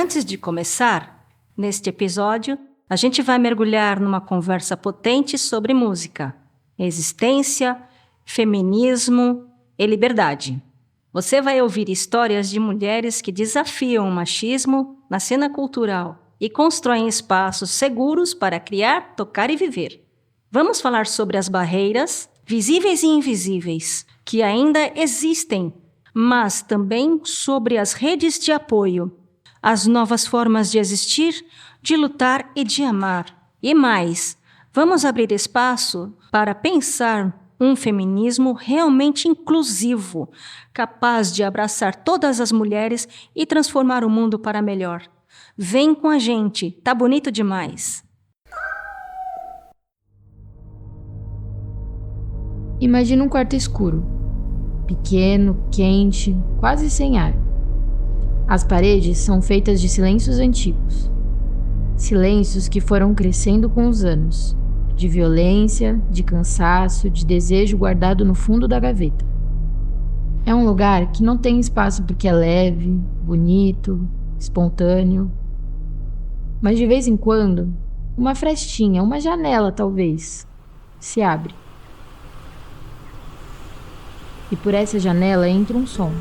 antes de começar, neste episódio, a gente vai mergulhar numa conversa potente sobre música, existência, feminismo e liberdade. Você vai ouvir histórias de mulheres que desafiam o machismo na cena cultural e constroem espaços seguros para criar, tocar e viver. Vamos falar sobre as barreiras, visíveis e invisíveis, que ainda existem, mas também sobre as redes de apoio, as novas formas de existir, de lutar e de amar. E mais, vamos abrir espaço para pensar um feminismo realmente inclusivo, capaz de abraçar todas as mulheres e transformar o mundo para melhor. Vem com a gente, tá bonito demais. Imagina um quarto escuro, pequeno, quente, quase sem ar. As paredes são feitas de silêncios antigos. Silêncios que foram crescendo com os anos, de violência, de cansaço, de desejo guardado no fundo da gaveta. É um lugar que não tem espaço porque é leve, bonito, espontâneo. Mas de vez em quando, uma frestinha, uma janela talvez, se abre. E por essa janela entra um som.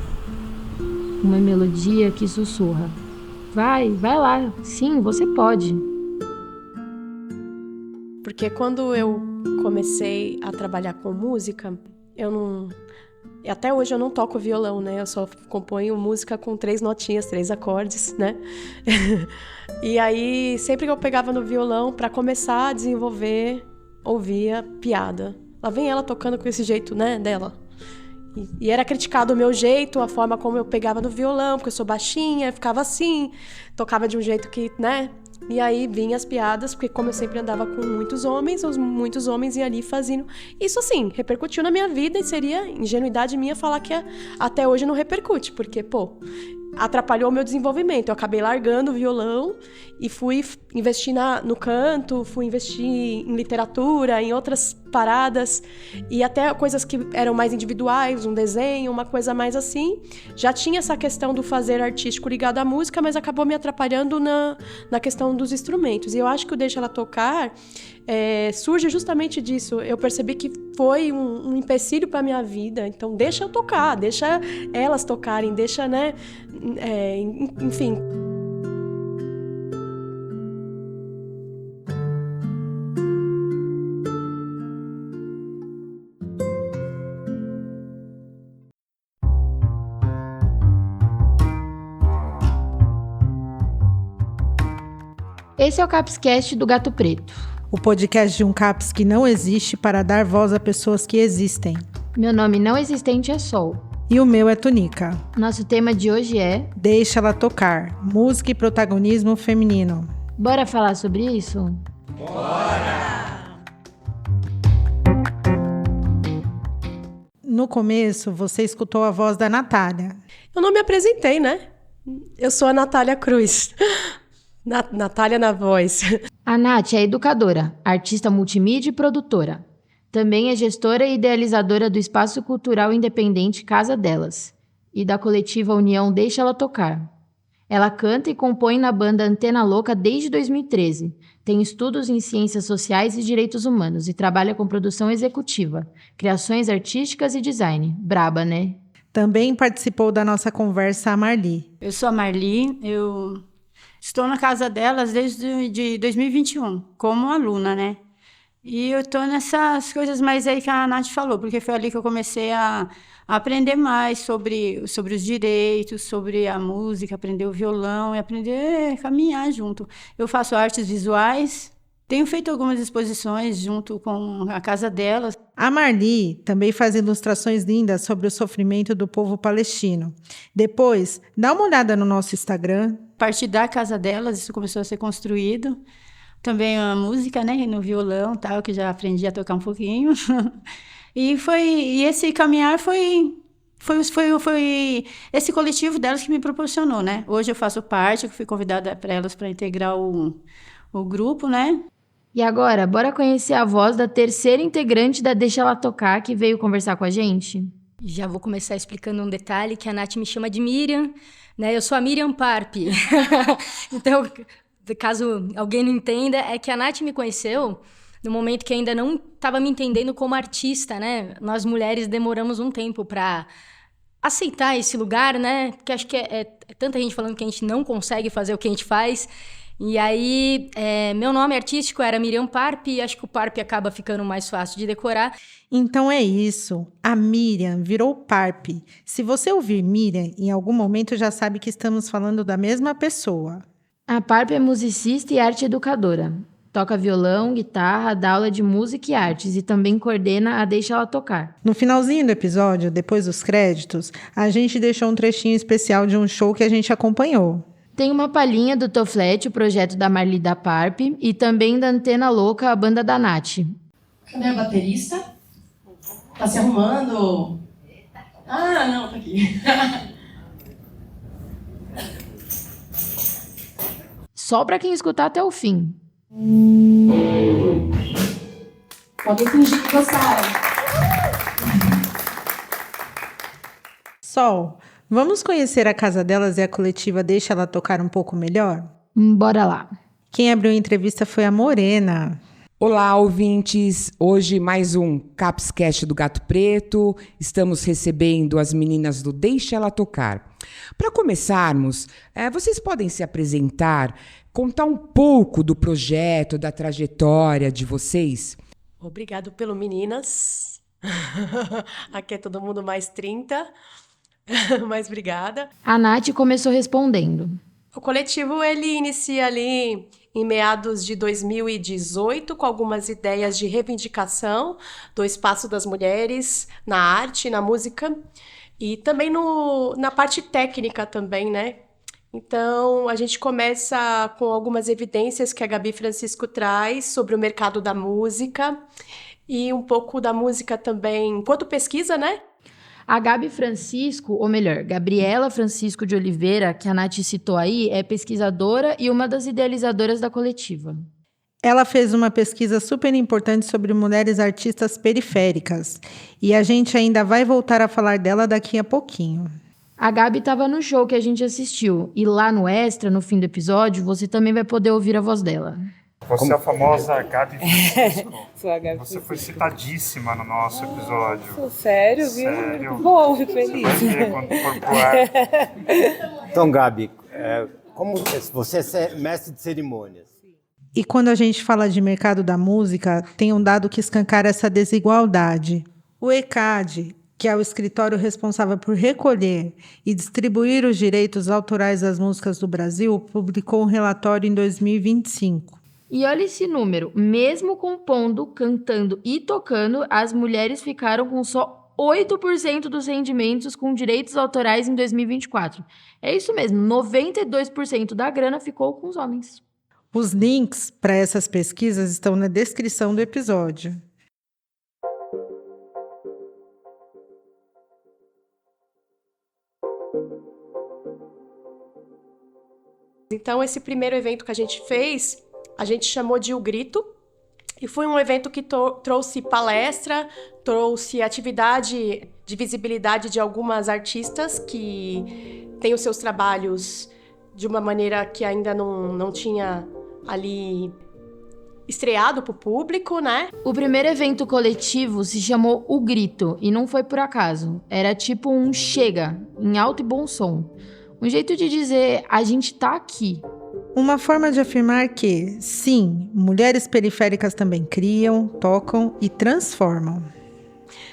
Uma melodia que sussurra. Vai lá, sim, você pode. Porque quando eu comecei a trabalhar com música, até hoje eu não toco violão, né? Eu só componho música com 3 notinhas, 3 acordes, né? E aí, sempre que eu pegava no violão, para começar a desenvolver, ouvia piada. Lá vem ela tocando com esse jeito, né, dela. E era criticado o meu jeito, a forma como eu pegava no violão, porque eu sou baixinha, ficava assim, tocava de um jeito que, né? E aí vinham as piadas, porque como eu sempre andava com muitos homens iam ali fazendo... Isso, assim, repercutiu na minha vida e seria ingenuidade minha falar que até hoje não repercute, porque, atrapalhou o meu desenvolvimento. Eu acabei largando o violão e fui investir no canto, fui investir em literatura, em outras paradas, e até coisas que eram mais individuais, um desenho, uma coisa mais assim. Já tinha essa questão do fazer artístico ligado à música, mas acabou me atrapalhando na questão dos instrumentos. E eu acho que o Deixa Ela Tocar surge justamente disso. Eu percebi que foi um empecilho para minha vida. Então, deixa eu tocar, deixa elas tocarem, deixa, né? Enfim. Esse é o Capscast do Gato Preto. O podcast de um CAPS que não existe para dar voz a pessoas que existem. Meu nome não existente é Sol. E o meu é Tunica. Nosso tema de hoje é... Deixa Ela Tocar, música e protagonismo feminino. Bora falar sobre isso? Bora! No começo, você escutou a voz da Natália. Eu não me apresentei, né? Eu sou a Natália Cruz. Natália na voz. A Nath é educadora, artista multimídia e produtora. Também é gestora e idealizadora do espaço cultural independente Casa Delas e da coletiva União Deixa Ela Tocar. Ela canta e compõe na banda Antena Louca desde 2013. Tem estudos em ciências sociais e direitos humanos e trabalha com produção executiva, criações artísticas e design. Braba, né? Também participou da nossa conversa a Marli. Eu sou a Marli, eu estou na Casa Delas desde de 2021, como aluna, né? E eu estou nessas coisas mais aí que a Nath falou, porque foi ali que eu comecei a aprender mais sobre os direitos, sobre a música, aprender o violão e aprender a caminhar junto. Eu faço artes visuais, tenho feito algumas exposições junto com a Casa Delas. A Marli também faz ilustrações lindas sobre o sofrimento do povo palestino. Depois, dá uma olhada no nosso Instagram. A partir da Casa Delas, isso começou a ser construído. Também a música, né, no violão, tal, que já aprendi a tocar um pouquinho. E esse caminhar foi esse coletivo delas que me proporcionou, né? Hoje eu faço parte, eu fui convidada para elas para integrar o grupo, né? E agora, bora conhecer a voz da terceira integrante da Deixa Ela Tocar, que veio conversar com a gente? Já vou começar explicando um detalhe que a Nath me chama de Miriam, né? Eu sou a Miriam Parp. Então, caso alguém não entenda, é que a Nath me conheceu no momento que ainda não estava me entendendo como artista, né? Nós mulheres demoramos um tempo para aceitar esse lugar, né? Porque acho que é tanta gente falando que a gente não consegue fazer o que a gente faz. E aí, meu nome artístico era Miriam Parp, e acho que o Parp acaba ficando mais fácil de decorar. Então é isso, a Miriam virou Parp. Se você ouvir Miriam, em algum momento já sabe que estamos falando da mesma pessoa. A Parp é musicista e arte educadora. Toca violão, guitarra, dá aula de música e artes e também coordena a Deixa Ela Tocar. No finalzinho do episódio, depois dos créditos, a gente deixou um trechinho especial de um show que a gente acompanhou. Tem uma palhinha do Toflete, o projeto da Marli da Parp, e também da Antena Louca, a banda da Nath. Cadê a baterista? Tá se arrumando? Ah, não, tá aqui. Só pra quem escutar até o fim. Podem fingir que gostaram. Sol, vamos conhecer a casa delas e a coletiva Deixa Ela Tocar um pouco melhor? Bora lá. Quem abriu a entrevista foi a Morena. Olá, ouvintes! Hoje mais um Capscast do Gato Preto. Estamos recebendo as meninas do Deixa Ela Tocar. Para começarmos, vocês podem se apresentar, contar um pouco do projeto, da trajetória de vocês? Obrigado pelo meninas. Aqui é todo mundo mais 30. Mas obrigada. A Nath começou respondendo. O coletivo, ele inicia ali em meados de 2018 com algumas ideias de reivindicação do espaço das mulheres na arte, na música e também na parte técnica também, né? Então, a gente começa com algumas evidências que a Gabi Francisco traz sobre o mercado da música e um pouco da música também, enquanto pesquisa, né? A Gabi Francisco, ou melhor, Gabriela Francisco de Oliveira, que a Nath citou aí, é pesquisadora e uma das idealizadoras da coletiva. Ela fez uma pesquisa super importante sobre mulheres artistas periféricas. E a gente ainda vai voltar a falar dela daqui a pouquinho. A Gabi estava no show que a gente assistiu. E lá no Extra, no fim do episódio, você também vai poder ouvir a voz dela. Você é a famosa Gabi Francisco. Sou a Gabi Você foi citadíssima no nosso episódio. Sério, viu? Sério. Muito bom, fico feliz. Você vai ver quando for pro ar. Então, Gabi, como você é mestre de cerimônias? E quando a gente fala de mercado da música, tem um dado que escancara essa desigualdade. O ECAD, que é o escritório responsável por recolher e distribuir os direitos autorais das músicas do Brasil, publicou um relatório em 2025. E olha esse número, mesmo compondo, cantando e tocando, as mulheres ficaram com só 8% dos rendimentos com direitos autorais em 2024. É isso mesmo, 92% da grana ficou com os homens. Os links para essas pesquisas estão na descrição do episódio. Então, esse primeiro evento que a gente fez, a gente chamou de O Grito, e foi um evento que trouxe palestra, trouxe atividade de visibilidade de algumas artistas que têm os seus trabalhos de uma maneira que ainda não tinha ali estreado para o público, né? O primeiro evento coletivo se chamou O Grito, e não foi por acaso. Era tipo um chega, em alto e bom som. Um jeito de dizer, a gente tá aqui. Uma forma de afirmar que, sim, mulheres periféricas também criam, tocam e transformam.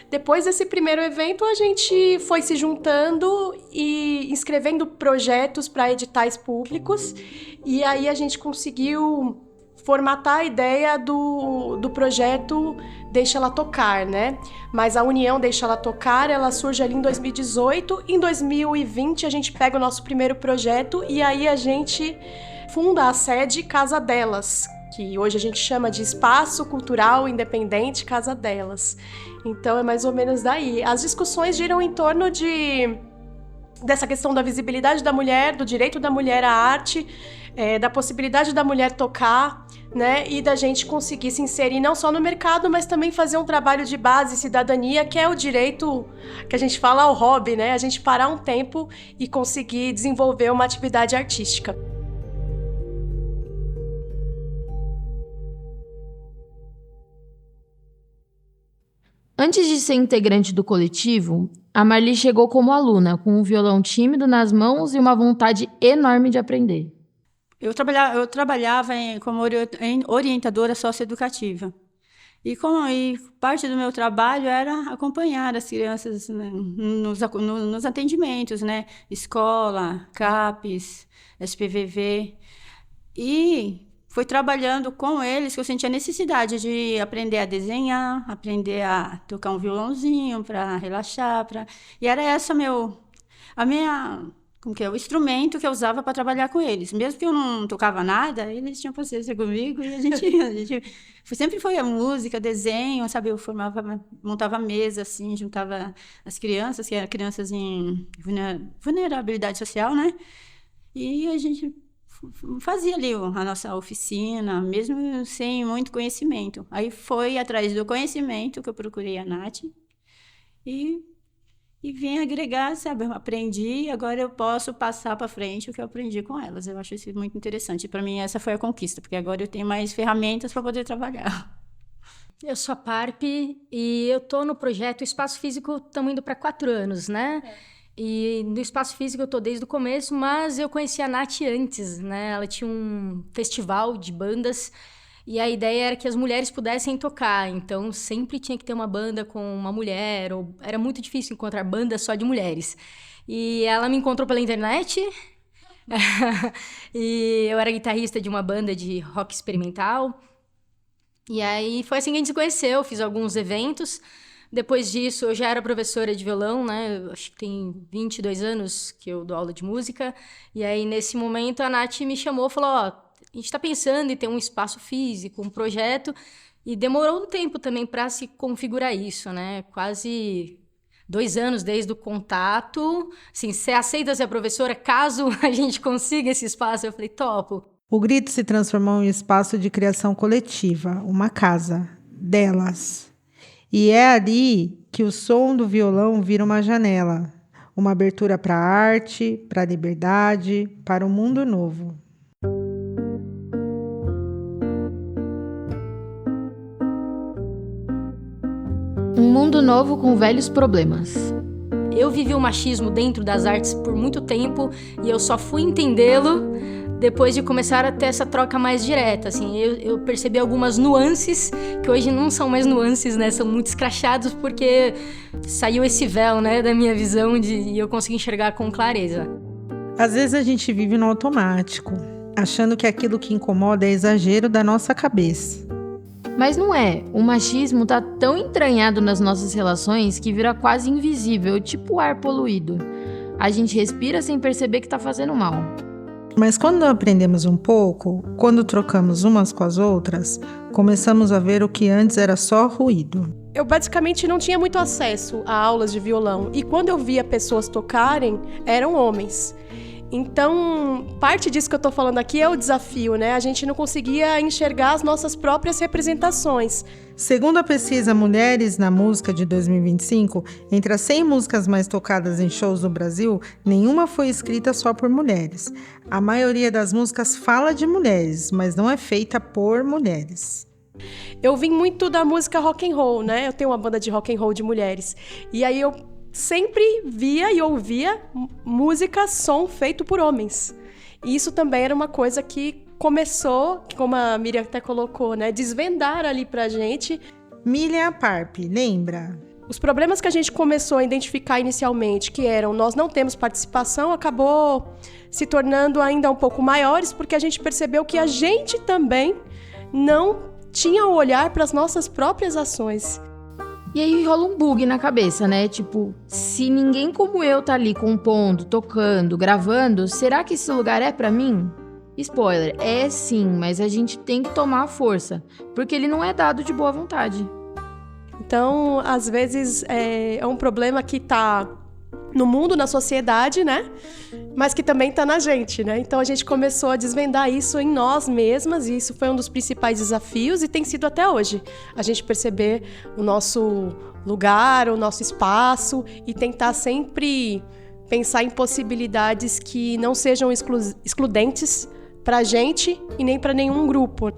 Depois desse primeiro evento, a gente foi se juntando e inscrevendo projetos para editais públicos. E aí a gente conseguiu formatar a ideia do projeto Deixa Ela Tocar, né? Mas a união Deixa Ela Tocar, ela surge ali em 2018. Em 2020, a gente pega o nosso primeiro projeto e aí a gente funda a sede Casa Delas, que hoje a gente chama de Espaço Cultural Independente Casa Delas. Então é mais ou menos daí. As discussões giram em torno de dessa questão da visibilidade da mulher, do direito da mulher à arte, da possibilidade da mulher tocar, né, e da gente conseguir se inserir não só no mercado, mas também fazer um trabalho de base, cidadania, que é o direito que a gente fala ao hobby, né, a gente parar um tempo e conseguir desenvolver uma atividade artística. Antes de ser integrante do coletivo, a Marli chegou como aluna, com um violão tímido nas mãos e uma vontade enorme de aprender. Eu trabalhava como orientadora socioeducativa. E parte do meu trabalho era acompanhar as crianças, né, nos atendimentos, né? Escola, CAPES, SPVV. E foi trabalhando com eles que eu sentia necessidade de aprender a desenhar, aprender a tocar um violãozinho para relaxar. E era essa o instrumento que eu usava para trabalhar com eles. Mesmo que eu não tocava nada, eles tinham paciência comigo e a gente sempre foi a música, desenho, sabe? Eu montava mesa, assim, juntava as crianças, que eram crianças em vulnerabilidade social, né? E a gente fazia ali a nossa oficina, mesmo sem muito conhecimento. Aí foi atrás do conhecimento que eu procurei a Nath e vim agregar, sabe? Eu aprendi, agora eu posso passar para frente o que eu aprendi com elas. Eu acho isso muito interessante. Para mim, essa foi a conquista, porque agora eu tenho mais ferramentas para poder trabalhar. Eu sou a Parp e eu tô no projeto Espaço Físico, estamos indo para 4 anos, né? E no Espaço Físico eu tô desde o começo, mas eu conheci a Nath antes, né? Ela tinha um festival de bandas e a ideia era que as mulheres pudessem tocar. Então, sempre tinha que ter uma banda com uma mulher, ou era muito difícil encontrar banda só de mulheres. E ela me encontrou pela internet e eu era guitarrista de uma banda de rock experimental. E aí foi assim que a gente se conheceu, fiz alguns eventos. Depois disso, eu já era professora de violão, né? Eu acho que tem 22 anos que eu dou aula de música. E aí, nesse momento, a Nath me chamou e falou, a gente está pensando em ter um espaço físico, um projeto. E demorou um tempo também para se configurar isso, né? Quase 2 anos desde o contato. Assim, você aceita ser professora caso a gente consiga esse espaço? Eu falei, topo. O Grito se transformou em um espaço de criação coletiva, uma casa delas. E é ali que o som do violão vira uma janela, uma abertura para a arte, para a liberdade, para um mundo novo. Um mundo novo com velhos problemas. Eu vivi o machismo dentro das artes por muito tempo e eu só fui entendê-lo depois de começar a ter essa troca mais direta, assim, eu percebi algumas nuances, que hoje não são mais nuances, né, são muito escrachados, porque saiu esse véu, né, da minha visão e eu consegui enxergar com clareza. Às vezes a gente vive no automático, achando que aquilo que incomoda é exagero da nossa cabeça. Mas não é, o machismo tá tão entranhado nas nossas relações que vira quase invisível, tipo ar poluído. A gente respira sem perceber que tá fazendo mal. Mas quando aprendemos um pouco, quando trocamos umas com as outras, começamos a ver o que antes era só ruído. Eu basicamente não tinha muito acesso a aulas de violão. E quando eu via pessoas tocarem, eram homens. Então, parte disso que eu tô falando aqui é o desafio, né? A gente não conseguia enxergar as nossas próprias representações. Segundo a pesquisa Mulheres na Música de 2025, entre as 100 músicas mais tocadas em shows no Brasil, nenhuma foi escrita só por mulheres. A maioria das músicas fala de mulheres, mas não é feita por mulheres. Eu vim muito da música rock and roll, né? Eu tenho uma banda de rock and roll de mulheres. E aí eu sempre via e ouvia música, som feito por homens. E isso também era uma coisa que começou, como a Miriam até colocou, né? Desvendar ali pra gente. Miriam Parp, lembra? Os problemas que a gente começou a identificar inicialmente, que eram nós não temos participação, acabou se tornando ainda um pouco maiores, porque a gente percebeu que a gente também não tinha o olhar para as nossas próprias ações. E aí rola um bug na cabeça, né? Tipo, se ninguém como eu tá ali compondo, tocando, gravando, será que esse lugar é pra mim? Spoiler, é sim, mas a gente tem que tomar a força, porque ele não é dado de boa vontade. Então, às vezes, é um problema que tá no mundo, na sociedade, né? Mas que também está na gente, né? Então a gente começou a desvendar isso em nós mesmas e isso foi um dos principais desafios e tem sido até hoje. A gente perceber o nosso lugar, o nosso espaço e tentar sempre pensar em possibilidades que não sejam excludentes para a gente e nem para nenhum grupo.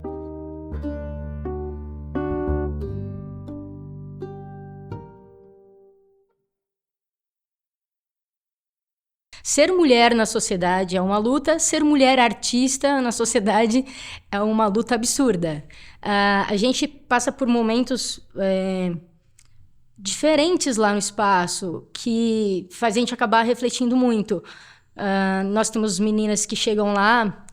Ser mulher na sociedade é uma luta, ser mulher artista na sociedade é uma luta absurda. A gente passa por momentos diferentes lá no espaço que faz a gente acabar refletindo muito. Nós temos meninas que chegam lá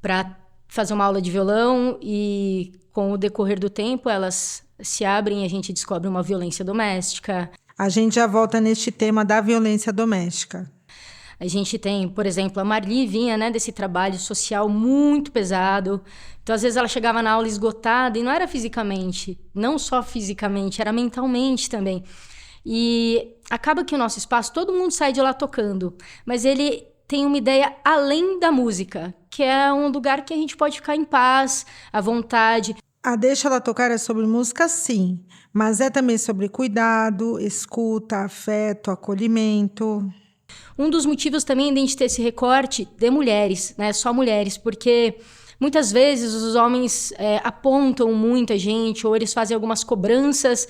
para fazer uma aula de violão e com o decorrer do tempo elas se abrem e a gente descobre uma violência doméstica. A gente já volta neste tema da violência doméstica. A gente tem, por exemplo, a Marli vinha, né, desse trabalho social muito pesado. Então, às vezes, ela chegava na aula esgotada e não era fisicamente, não só fisicamente, era mentalmente também. E acaba que o nosso espaço, todo mundo sai de lá tocando, mas ele tem uma ideia além da música, que é um lugar que a gente pode ficar em paz, à vontade. A Deixa Ela Tocar é sobre música, sim, mas é também sobre cuidado, escuta, afeto, acolhimento. Um dos motivos também de a gente ter esse recorte de mulheres, né? Só mulheres, porque muitas vezes os homens apontam muito a gente, ou eles fazem algumas cobranças,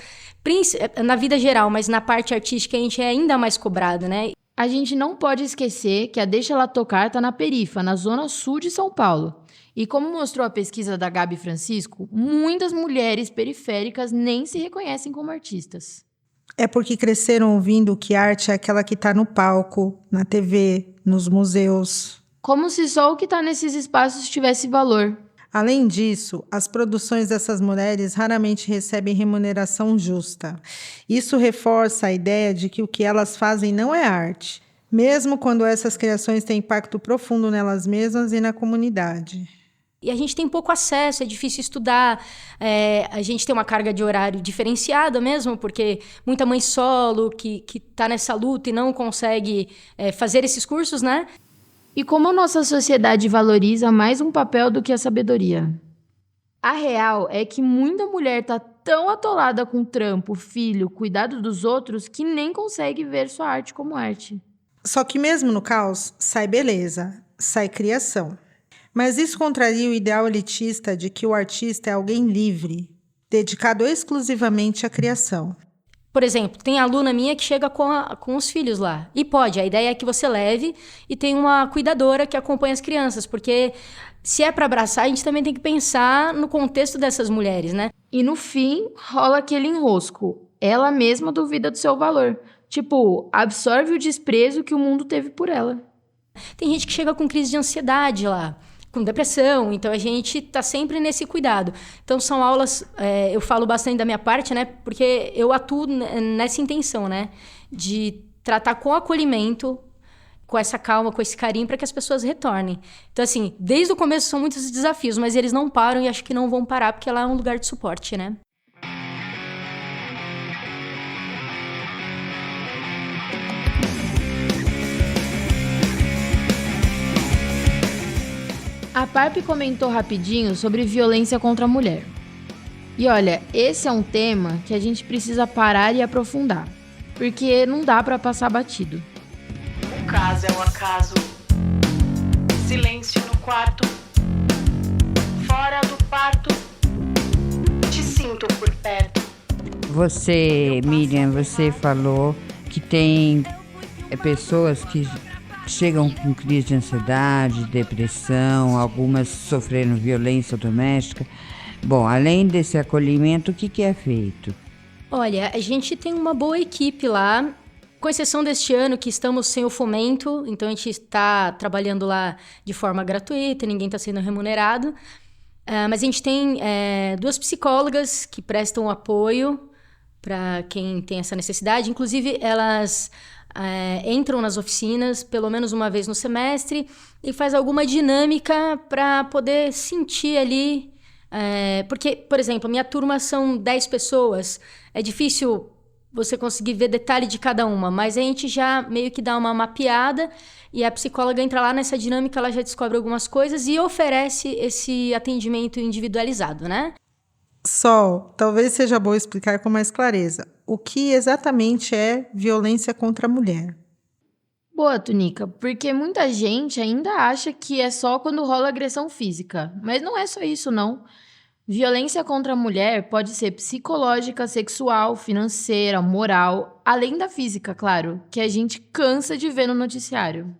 na vida geral, mas na parte artística a gente é ainda mais cobrado, né? A gente não pode esquecer que a Deixa Ela Tocar tá na perifa, na zona sul de São Paulo. E como mostrou a pesquisa da Gabi Francisco, muitas mulheres periféricas nem se reconhecem como artistas. É porque cresceram ouvindo que arte é aquela que está no palco, na TV, nos museus. Como se só o que está nesses espaços tivesse valor. Além disso, as produções dessas mulheres raramente recebem remuneração justa. Isso reforça a ideia de que o que elas fazem não é arte, mesmo quando essas criações têm impacto profundo nelas mesmas e na comunidade. E a gente tem pouco acesso, é difícil estudar, a gente tem uma carga de horário diferenciada mesmo, porque muita mãe solo que tá nessa luta e não consegue fazer esses cursos, né? E como a nossa sociedade valoriza mais um papel do que a sabedoria? A real é que muita mulher tá tão atolada com trampo, filho, cuidado dos outros, que nem consegue ver sua arte como arte. Só que mesmo no caos, sai beleza, sai criação. Mas isso contraria o ideal elitista de que o artista é alguém livre, dedicado exclusivamente à criação. Por exemplo, tem aluna minha que chega com os filhos lá. E pode, a ideia é que você leve e tem uma cuidadora que acompanha as crianças, porque se é para abraçar, a gente também tem que pensar no contexto dessas mulheres, né? E no fim, rola aquele enrosco. Ela mesma duvida do seu valor. Tipo, absorve o desprezo que o mundo teve por ela. Tem gente que chega com crise de ansiedade lá, com depressão, então a gente tá sempre nesse cuidado. Então são aulas, eu falo bastante da minha parte, né, porque eu atuo nessa intenção, né, de tratar com acolhimento, com essa calma, com esse carinho, para que as pessoas retornem. Então assim, desde o começo são muitos desafios, mas eles não param e acho que não vão parar, porque lá é um lugar de suporte, né. A Parp comentou rapidinho sobre violência contra a mulher. E olha, esse é um tema que a gente precisa parar e aprofundar, porque não dá pra passar batido. Um caso é um acaso. Silêncio no quarto. Fora do parto. Te sinto por perto. Você, Miriam, você falou que tem pessoas que chegam com crise de ansiedade, depressão, algumas sofreram violência doméstica. Bom, além desse acolhimento, o que é feito? Olha, a gente tem uma boa equipe lá, com exceção deste ano que estamos sem o fomento, então a gente está trabalhando lá de forma gratuita, ninguém está sendo remunerado, mas a gente tem 2 psicólogas que prestam apoio para quem tem essa necessidade, inclusive elas entram nas oficinas pelo menos uma vez no semestre e faz alguma dinâmica para poder sentir ali, porque, por exemplo, a minha turma são 10 pessoas, é difícil você conseguir ver detalhe de cada uma, mas a gente já meio que dá uma mapeada e a psicóloga entra lá nessa dinâmica, ela já descobre algumas coisas e oferece esse atendimento individualizado, né? Sol, talvez seja bom explicar com mais clareza o que exatamente é violência contra a mulher. Boa, Tunica, porque muita gente ainda acha que é só quando rola agressão física, mas não é só isso, não. Violência contra a mulher pode ser psicológica, sexual, financeira, moral, além da física, claro, que a gente cansa de ver no noticiário.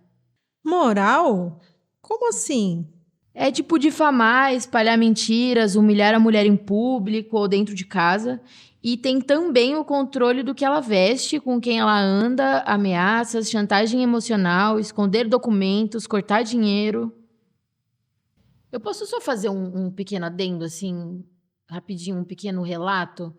Moral? Como assim? É tipo difamar, espalhar mentiras, humilhar a mulher em público ou dentro de casa. E tem também o controle do que ela veste, com quem ela anda, ameaças, chantagem emocional, esconder documentos, cortar dinheiro. Eu posso só fazer um pequeno adendo, assim, rapidinho, um pequeno relato?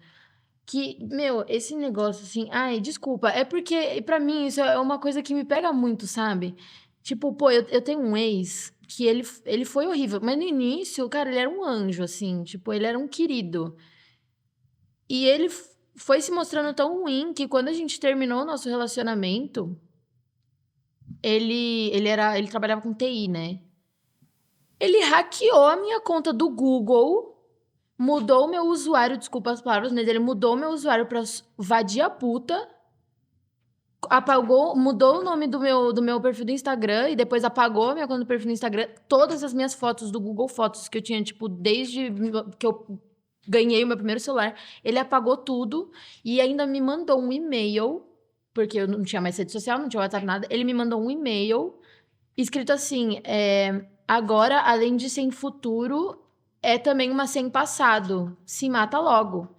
Que, esse negócio, assim... Ai, desculpa, é porque, pra mim, isso é uma coisa que me pega muito, sabe? Tipo, eu tenho um ex que ele foi horrível. Mas no início, cara, ele era um anjo, assim. Tipo, ele era um querido. E ele foi se mostrando tão ruim que quando a gente terminou o nosso relacionamento, ele trabalhava com TI, né? Ele hackeou a minha conta do Google, mudou o meu usuário, desculpa as palavras, mas ele mudou o meu usuário pra vadia puta, apagou, mudou o nome do meu perfil do Instagram e depois apagou a minha conta do perfil do Instagram, todas as minhas fotos do Google Fotos que eu tinha, tipo, desde que eu ganhei o meu primeiro celular, ele apagou tudo e ainda me mandou um e-mail, porque eu não tinha mais rede social, não tinha WhatsApp, nada. Ele me mandou um e-mail escrito assim, agora, além de sem futuro, é também uma sem passado. Se mata logo.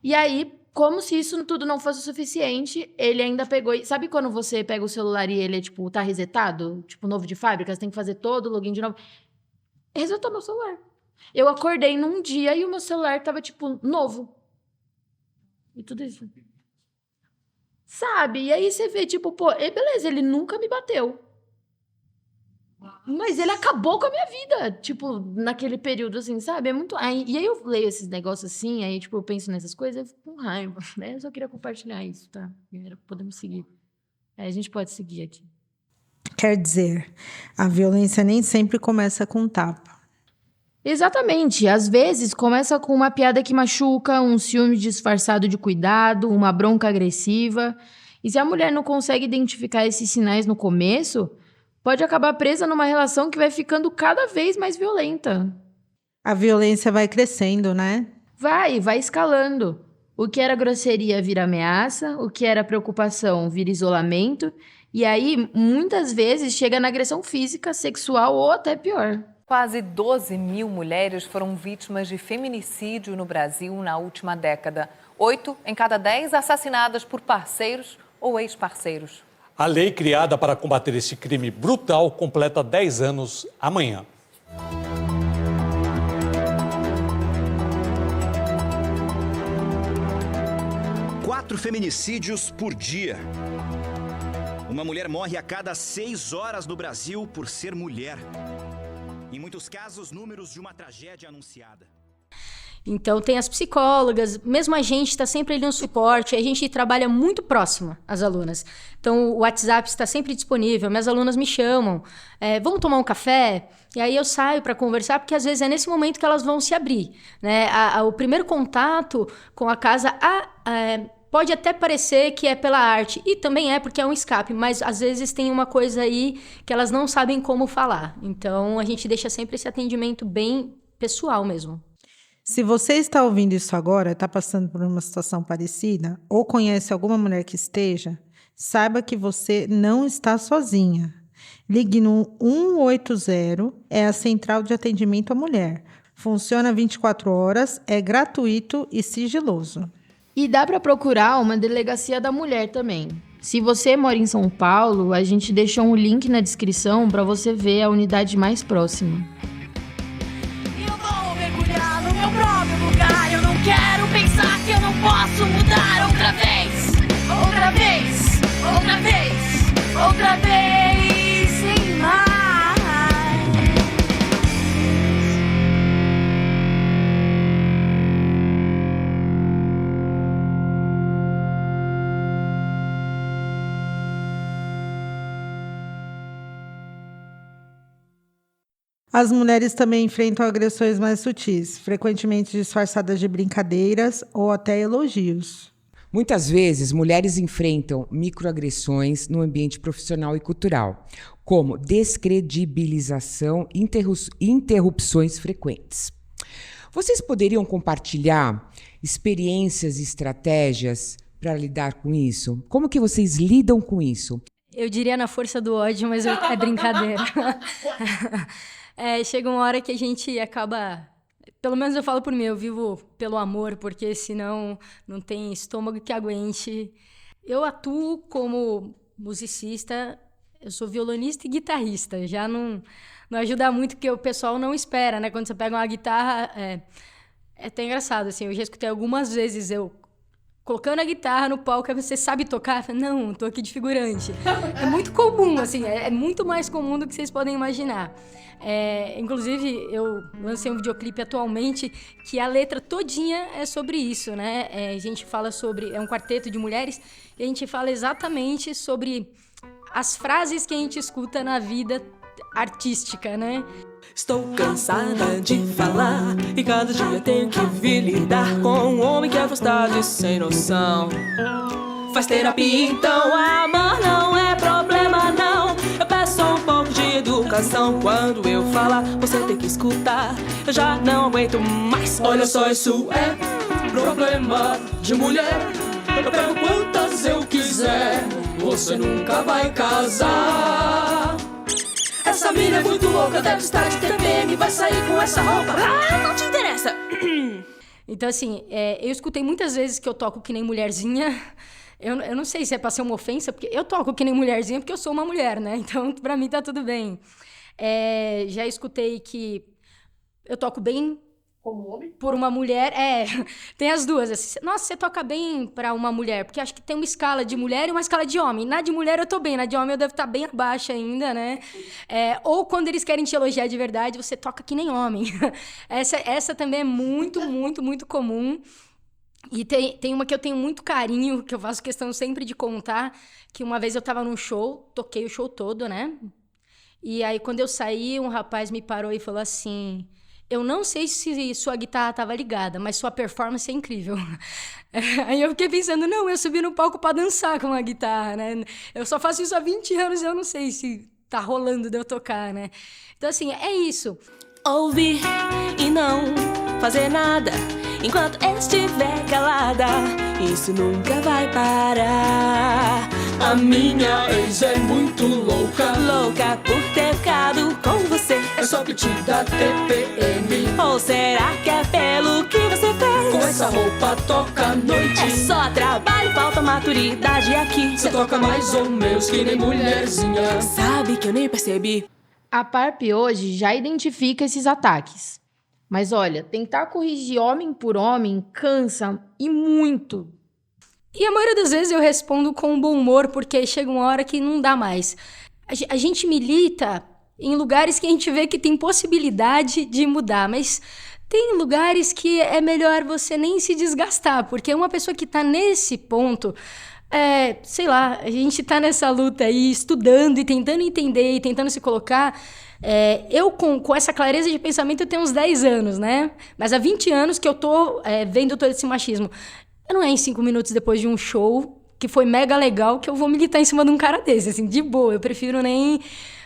E aí, como se isso tudo não fosse o suficiente, ele ainda pegou... Sabe quando você pega o celular e ele, tipo, tá resetado? Tipo, novo de fábrica, você tem que fazer todo o login de novo. Resetou meu celular. Eu acordei num dia e o meu celular tava, tipo, novo. E tudo isso. Sabe? E aí você vê, tipo, beleza, ele nunca me bateu. Mas ele acabou com a minha vida, tipo, naquele período, assim, sabe? É muito... E aí eu leio esses negócios assim, aí, tipo, eu penso nessas coisas, eu fico com raiva, né? Eu só queria compartilhar isso, tá? Podemos seguir. A gente pode seguir aqui. Quer dizer, a violência nem sempre começa com tapa. Exatamente. Às vezes, começa com uma piada que machuca, um ciúme disfarçado de cuidado, uma bronca agressiva. E se a mulher não consegue identificar esses sinais no começo, pode acabar presa numa relação que vai ficando cada vez mais violenta. A violência vai crescendo, né? Vai escalando. O que era grosseria vira ameaça, o que era preocupação vira isolamento. E aí, muitas vezes, chega na agressão física, sexual ou até pior. Quase 12 mil mulheres foram vítimas de feminicídio no Brasil na última década. 8 em cada 10 assassinadas por parceiros ou ex-parceiros. A lei criada para combater esse crime brutal completa 10 anos amanhã. Quatro feminicídios por dia. Uma mulher morre a cada 6 horas no Brasil por ser mulher. Em muitos casos, números de uma tragédia anunciada. Então tem as psicólogas, mesmo a gente está sempre ali no suporte, a gente trabalha muito próximo às alunas. Então o WhatsApp está sempre disponível, minhas alunas me chamam, vamos tomar um café? E aí eu saio para conversar, porque às vezes é nesse momento que elas vão se abrir, né? O primeiro contato com a casa pode até parecer que é pela arte, e também é porque é um escape, mas às vezes tem uma coisa aí que elas não sabem como falar. Então a gente deixa sempre esse atendimento bem pessoal mesmo. Se você está ouvindo isso agora, está passando por uma situação parecida, ou conhece alguma mulher que esteja, saiba que você não está sozinha. Ligue no 180, é a central de atendimento à mulher. Funciona 24 horas, é gratuito e sigiloso. E dá para procurar uma delegacia da mulher também. Se você mora em São Paulo, a gente deixou um link na descrição para você ver a unidade mais próxima. Eu não quero pensar que eu não posso mudar outra vez, outra vez, outra vez, outra vez, sem mais. As mulheres também enfrentam agressões mais sutis, frequentemente disfarçadas de brincadeiras ou até elogios. Muitas vezes, mulheres enfrentam microagressões no ambiente profissional e cultural, como descredibilização e interrupções frequentes. Vocês poderiam compartilhar experiências e estratégias para lidar com isso? Como que vocês lidam com isso? Eu diria na força do ódio, mas é brincadeira. Chega uma hora que a gente acaba... Pelo menos eu falo por mim, eu vivo pelo amor, porque senão não tem estômago que aguente. Eu atuo como musicista, eu sou violonista e guitarrista. Já não ajuda muito, porque o pessoal não espera, né? Quando você pega uma guitarra, é até engraçado, assim. Eu já escutei algumas vezes eu colocando a guitarra no palco, você sabe tocar? Eu falo, não, tô aqui de figurante. É muito comum, assim, é muito mais comum do que vocês podem imaginar. Inclusive, eu lancei um videoclipe atualmente que a letra todinha é sobre isso, né? A gente fala sobre... É um quarteto de mulheres e a gente fala exatamente sobre as frases que a gente escuta na vida artística, né? Estou cansada de falar e cada dia tenho que vir lidar com um homem que é frustrado e sem noção. Faz terapia então, amor não é problema não. Eu peço só um pouco de educação. Quando eu falar, você tem que escutar. Eu já não aguento mais. Olha só, isso é problema de mulher. Eu pego quantas eu quiser. Você nunca vai casar. Essa mina é muito louca, deve estar de TPM. Vai sair com essa roupa, não te interessa. Então, assim, eu escutei muitas vezes que eu toco que nem mulherzinha. Eu não sei se é pra ser uma ofensa, porque eu toco que nem mulherzinha porque eu sou uma mulher, né? Então, pra mim, tá tudo bem. Já escutei que eu toco bem... Como homem? Por uma mulher, tem as duas. Assim, nossa, você toca bem pra uma mulher, porque acho que tem uma escala de mulher e uma escala de homem. Na de mulher eu tô bem, na de homem eu devo estar bem abaixo ainda, né? Ou quando eles querem te elogiar de verdade, você toca que nem homem. Essa também é muito, muito, muito comum. E tem uma que eu tenho muito carinho, que eu faço questão sempre de contar, que uma vez eu tava num show, toquei o show todo, né? E aí, quando eu saí, um rapaz me parou e falou assim... Eu não sei se sua guitarra estava ligada, mas sua performance é incrível. Aí eu fiquei pensando, não, eu subi no palco para dançar com a guitarra, né? Eu só faço isso há 20 anos e eu não sei se tá rolando de eu tocar, né? Então, assim, é isso. Ouvir e não fazer nada enquanto eu estiver calada. Isso nunca vai parar. A minha ex é muito louca, louca por ter ficado com você. É só que te dá TPM. Ou será que é pelo que você fez? Com essa roupa toca à noite. É só trabalho, falta maturidade aqui. Você toca mais ou menos que nem mulherzinha. Sabe que eu nem percebi. A PARP hoje já identifica esses ataques. Mas olha, tentar corrigir homem por homem cansa e muito. E a maioria das vezes eu respondo com bom humor, porque chega uma hora que não dá mais. A gente milita em lugares que a gente vê que tem possibilidade de mudar, mas tem lugares que é melhor você nem se desgastar, porque uma pessoa que tá nesse ponto... sei lá, a gente tá nessa luta aí, estudando e tentando entender e tentando se colocar. Eu, com essa clareza de pensamento, eu tenho uns 10 anos, né? Mas há 20 anos que eu tô vendo todo esse machismo. Não é em 5 minutos depois de um show, que foi mega legal, que eu vou militar em cima de um cara desse, assim, de boa. Eu prefiro nem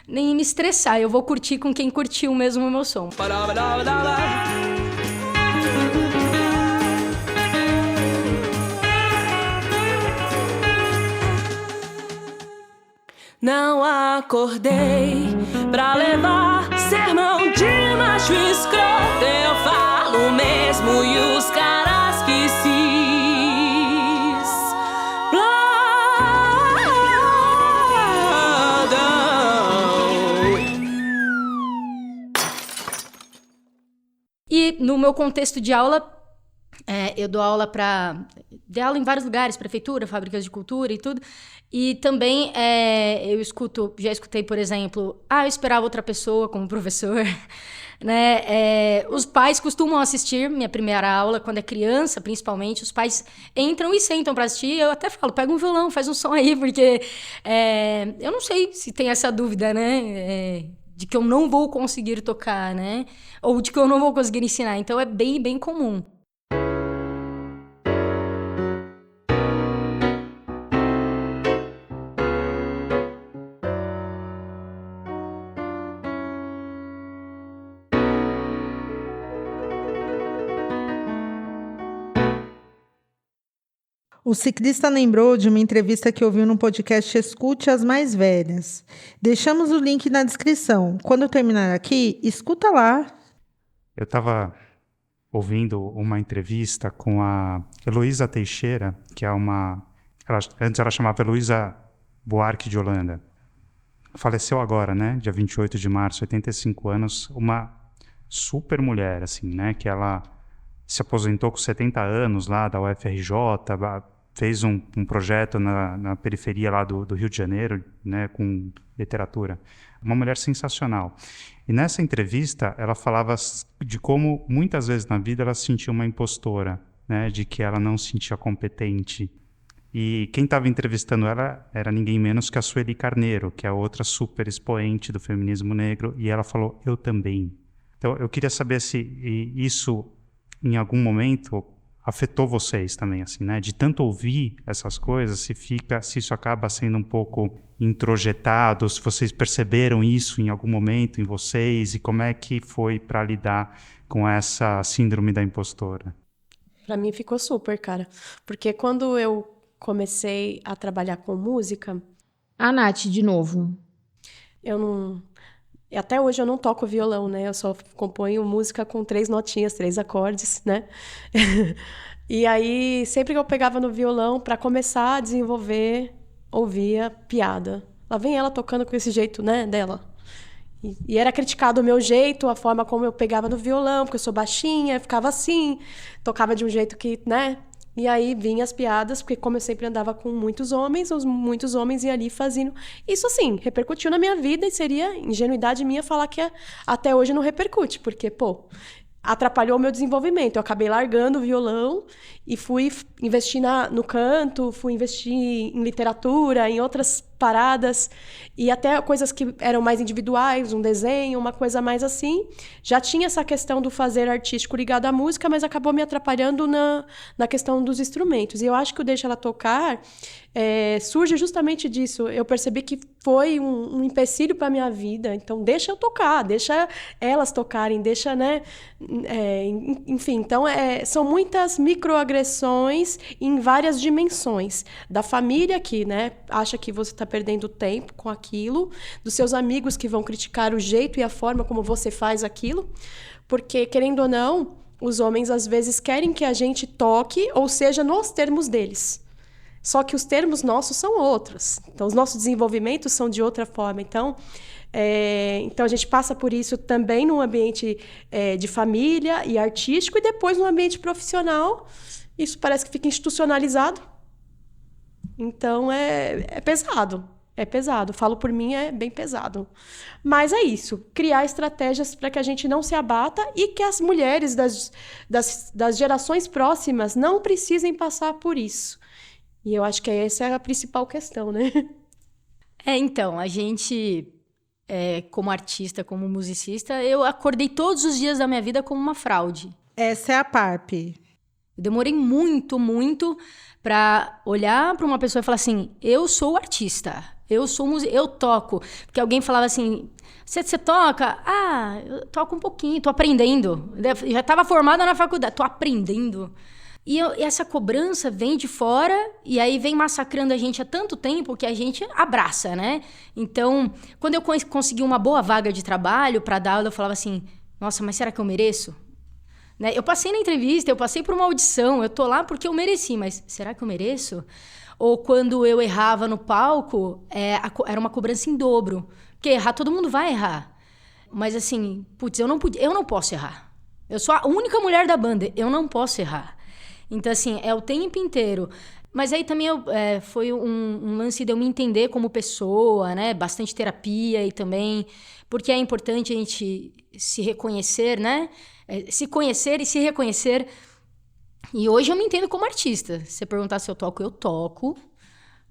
me estressar. Eu vou curtir com quem curtiu mesmo o meu som. Não acordei pra levar sermão de macho escroto. Eu falo mesmo e os caras que se E no meu contexto de aula, eu dou aula dei aula em vários lugares, prefeitura, fábricas de cultura e tudo. E também já escutei, por exemplo, eu esperava outra pessoa como professor, né? Os pais costumam assistir minha primeira aula, quando é criança, principalmente, os pais entram e sentam para assistir. Eu até falo, pega um violão, faz um som aí, porque eu não sei se tem essa dúvida, né? de que eu não vou conseguir tocar, né? Ou de que eu não vou conseguir ensinar. Então é bem, bem comum. O ciclista lembrou de uma entrevista que ouviu no podcast Escute as Mais Velhas. Deixamos o link na descrição. Quando eu terminar aqui, escuta lá. Eu estava ouvindo uma entrevista com a Heloísa Teixeira, que é antes ela chamava Heloísa Buarque de Holanda. Faleceu agora, né? Dia 28 de março, 85 anos. Uma super mulher, assim, né? Que ela se aposentou com 70 anos lá da UFRJ, fez um projeto na periferia lá do Rio de Janeiro, né, com literatura. Uma mulher sensacional. E nessa entrevista, ela falava de como muitas vezes na vida ela se sentia uma impostora, né, de que ela não se sentia competente. E quem estava entrevistando ela era ninguém menos que a Sueli Carneiro, que é outra super expoente do feminismo negro, e ela falou, eu também. Então, eu queria saber se isso, em algum momento, afetou vocês também, assim, né? De tanto ouvir essas coisas, se isso acaba sendo um pouco introjetado, se vocês perceberam isso em algum momento em vocês, e como é que foi para lidar com essa síndrome da impostora? Pra mim ficou super, cara. Porque quando eu comecei a trabalhar com música... A Nath, de novo. Até hoje eu não toco violão, né? Eu só componho música com 3 notinhas, 3 acordes, né? E aí, sempre que eu pegava no violão, para começar a desenvolver, ouvia piada. Lá vem ela tocando com esse jeito, né, dela. E era criticado o meu jeito, a forma como eu pegava no violão, porque eu sou baixinha, ficava assim, tocava de um jeito que, né... E aí vinham as piadas, porque como eu sempre andava com muitos homens iam ali fazendo... Isso, assim, repercutiu na minha vida e seria ingenuidade minha falar que até hoje não repercute, porque, atrapalhou o meu desenvolvimento. Eu acabei largando o violão e fui investir no canto, fui investir em literatura, em outras paradas, e até coisas que eram mais individuais, um desenho, uma coisa mais assim. Já tinha essa questão do fazer artístico ligado à música, mas acabou me atrapalhando na questão dos instrumentos. E eu acho que o Deixa Ela Tocar surge justamente disso. Eu percebi que foi um empecilho para a minha vida. Então, deixa eu tocar, deixa elas tocarem, deixa, né? Enfim, então, são muitas microagressões em várias dimensões. Da família que, né, acha que você está perdendo tempo com aquilo, dos seus amigos que vão criticar o jeito e a forma como você faz aquilo, porque, querendo ou não, os homens às vezes querem que a gente toque, ou seja, nos termos deles. Só que os termos nossos são outros. Então, os nossos desenvolvimentos são de outra forma. Então a gente passa por isso também no ambiente de família e artístico, e depois no ambiente profissional. Isso parece que fica institucionalizado. Então, é pesado. É pesado. Falo por mim, é bem pesado. Mas é isso. Criar estratégias para que a gente não se abata e que as mulheres das gerações próximas não precisem passar por isso. E eu acho que essa é a principal questão, né? Então, a gente, como artista, como musicista, eu acordei todos os dias da minha vida como uma fraude. Essa é a PARP. Eu demorei muito, muito para olhar para uma pessoa e falar assim, eu sou artista, eu toco. Porque alguém falava assim, você toca? Ah, eu toco um pouquinho, tô aprendendo. Eu já estava formada na faculdade, tô aprendendo. E essa cobrança vem de fora e aí vem massacrando a gente há tanto tempo que a gente abraça, né? Então, quando eu consegui uma boa vaga de trabalho para dar aula, eu falava assim, nossa, mas será que eu mereço? Né? Eu passei na entrevista, eu passei por uma audição, eu tô lá porque eu mereci, mas será que eu mereço? Ou quando eu errava no palco, era uma cobrança em dobro. Porque errar, todo mundo vai errar. Mas assim, putz, eu não posso errar. Eu sou a única mulher da banda, eu não posso errar. Então, assim, é o tempo inteiro. Mas aí também foi um lance de eu me entender como pessoa, né? Bastante terapia e também... Porque é importante a gente se reconhecer, né? Se conhecer e se reconhecer. E hoje eu me entendo como artista. Se você perguntar se eu toco,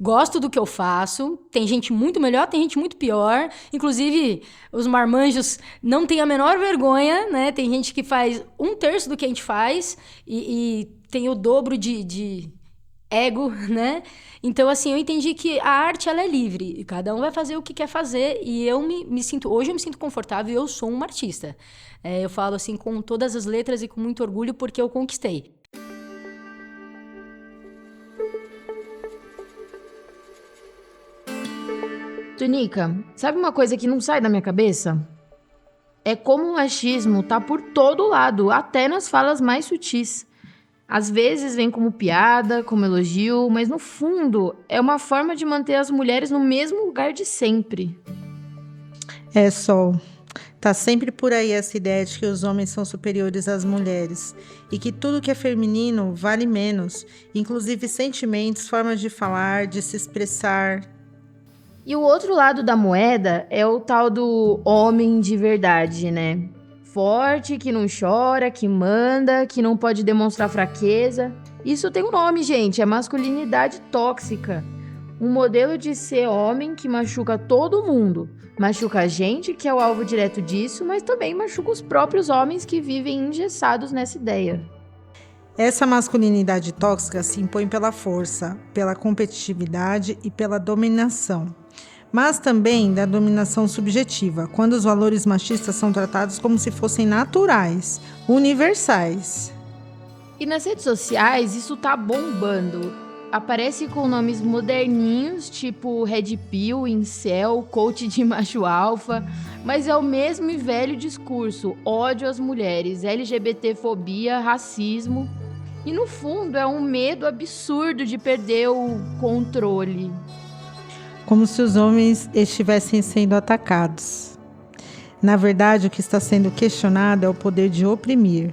gosto do que eu faço, tem gente muito melhor, tem gente muito pior, inclusive os marmanjos não têm a menor vergonha, né? Tem gente que faz 1/3 do que a gente faz e tem o dobro de ego, né? Então, assim, eu entendi que a arte, ela é livre, cada um vai fazer o que quer fazer e eu me sinto, hoje eu me sinto confortável e eu sou uma artista. Eu falo assim com todas as letras e com muito orgulho porque eu conquistei. Tunica, sabe uma coisa que não sai da minha cabeça? É como o machismo tá por todo lado, até nas falas mais sutis. Às vezes vem como piada, como elogio, mas no fundo é uma forma de manter as mulheres no mesmo lugar de sempre. Sol. Tá sempre por aí essa ideia de que os homens são superiores às mulheres e que tudo que é feminino vale menos, inclusive sentimentos, formas de falar, de se expressar. E o outro lado da moeda é o tal do homem de verdade, né? Forte, que não chora, que manda, que não pode demonstrar fraqueza. Isso tem um nome, gente, é masculinidade tóxica. Um modelo de ser homem que machuca todo mundo. Machuca a gente, que é o alvo direto disso, mas também machuca os próprios homens que vivem engessados nessa ideia. Essa masculinidade tóxica se impõe pela força, pela competitividade e pela dominação. Mas também da dominação subjetiva, quando os valores machistas são tratados como se fossem naturais, universais. E nas redes sociais isso tá bombando. Aparece com nomes moderninhos, tipo Red Pill, Incel, coach de macho alfa, mas é o mesmo e velho discurso, ódio às mulheres, LGBTfobia, racismo. E no fundo é um medo absurdo de perder o controle. Como se os homens estivessem sendo atacados. Na verdade, o que está sendo questionado é o poder de oprimir.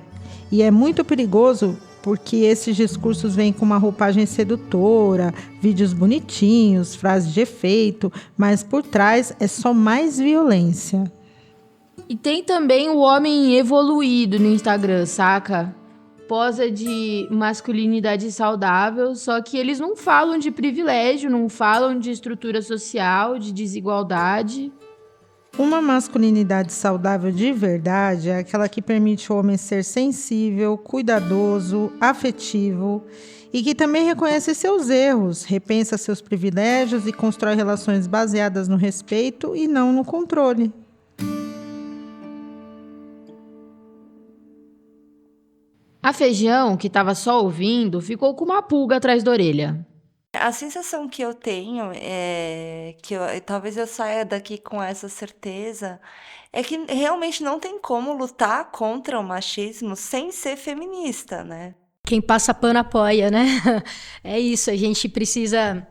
E é muito perigoso porque esses discursos vêm com uma roupagem sedutora, vídeos bonitinhos, frases de efeito, mas por trás é só mais violência. E tem também o homem evoluído no Instagram, saca? Posa de masculinidade saudável, só que eles não falam de privilégio, não falam de estrutura social, de desigualdade. Uma masculinidade saudável de verdade é aquela que permite o homem ser sensível, cuidadoso, afetivo e que também reconhece seus erros, repensa seus privilégios e constrói relações baseadas no respeito e não no controle. A Feijão, que estava só ouvindo, ficou com uma pulga atrás da orelha. A sensação que eu tenho é que talvez eu saia daqui com essa certeza, é que realmente não tem como lutar contra o machismo sem ser feminista, né? Quem passa pano apoia, né? É isso, a gente precisa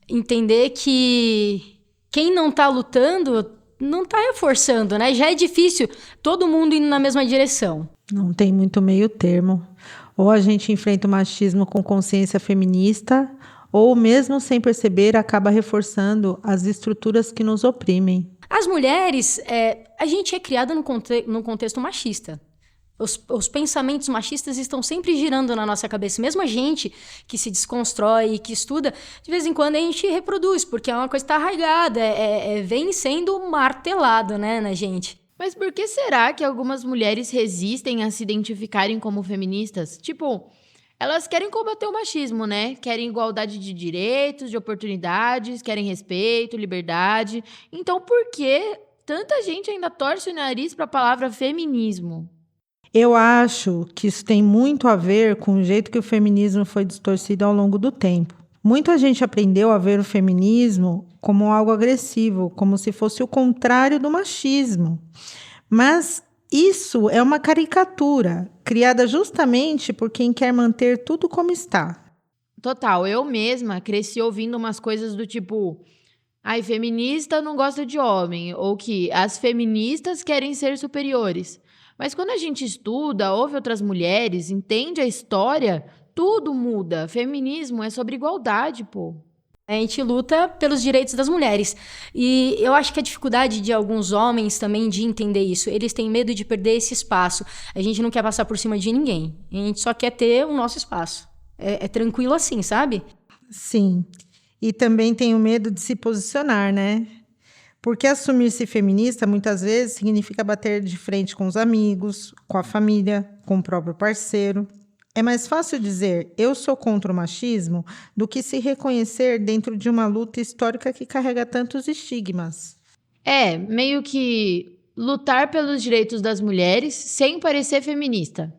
entender que quem não tá lutando não tá reforçando, né? Já é difícil todo mundo indo na mesma direção. Não tem muito meio termo. Ou a gente enfrenta o machismo com consciência feminista, ou mesmo sem perceber, acaba reforçando as estruturas que nos oprimem. As mulheres, a gente é criada num contexto machista. Os pensamentos machistas estão sempre girando na nossa cabeça. Mesmo a gente que se desconstrói e que estuda, de vez em quando a gente reproduz, porque é uma coisa que está arraigada, vem sendo martelado, né, na gente. Mas por que será que algumas mulheres resistem a se identificarem como feministas? Tipo, elas querem combater o machismo, né? Querem igualdade de direitos, de oportunidades, querem respeito, liberdade. Então por que tanta gente ainda torce o nariz para a palavra feminismo? Eu acho que isso tem muito a ver com o jeito que o feminismo foi distorcido ao longo do tempo. Muita gente aprendeu a ver o feminismo como algo agressivo, como se fosse o contrário do machismo. Mas isso é uma caricatura, criada justamente por quem quer manter tudo como está. Total, eu mesma cresci ouvindo umas coisas do tipo: ai, feminista não gosta de homem, ou que as feministas querem ser superiores. Mas quando a gente estuda, ouve outras mulheres, entende a história, tudo muda. Feminismo é sobre igualdade, pô. A gente luta pelos direitos das mulheres. E eu acho que a dificuldade de alguns homens também de entender isso, eles têm medo de perder esse espaço. A gente não quer passar por cima de ninguém. A gente só quer ter o nosso espaço. É tranquilo assim, sabe? Sim. E também tenho medo de se posicionar, né? Porque assumir-se feminista, muitas vezes, significa bater de frente com os amigos, com a família, com o próprio parceiro. É mais fácil dizer eu sou contra o machismo do que se reconhecer dentro de uma luta histórica que carrega tantos estigmas. É, meio que lutar pelos direitos das mulheres sem parecer feminista.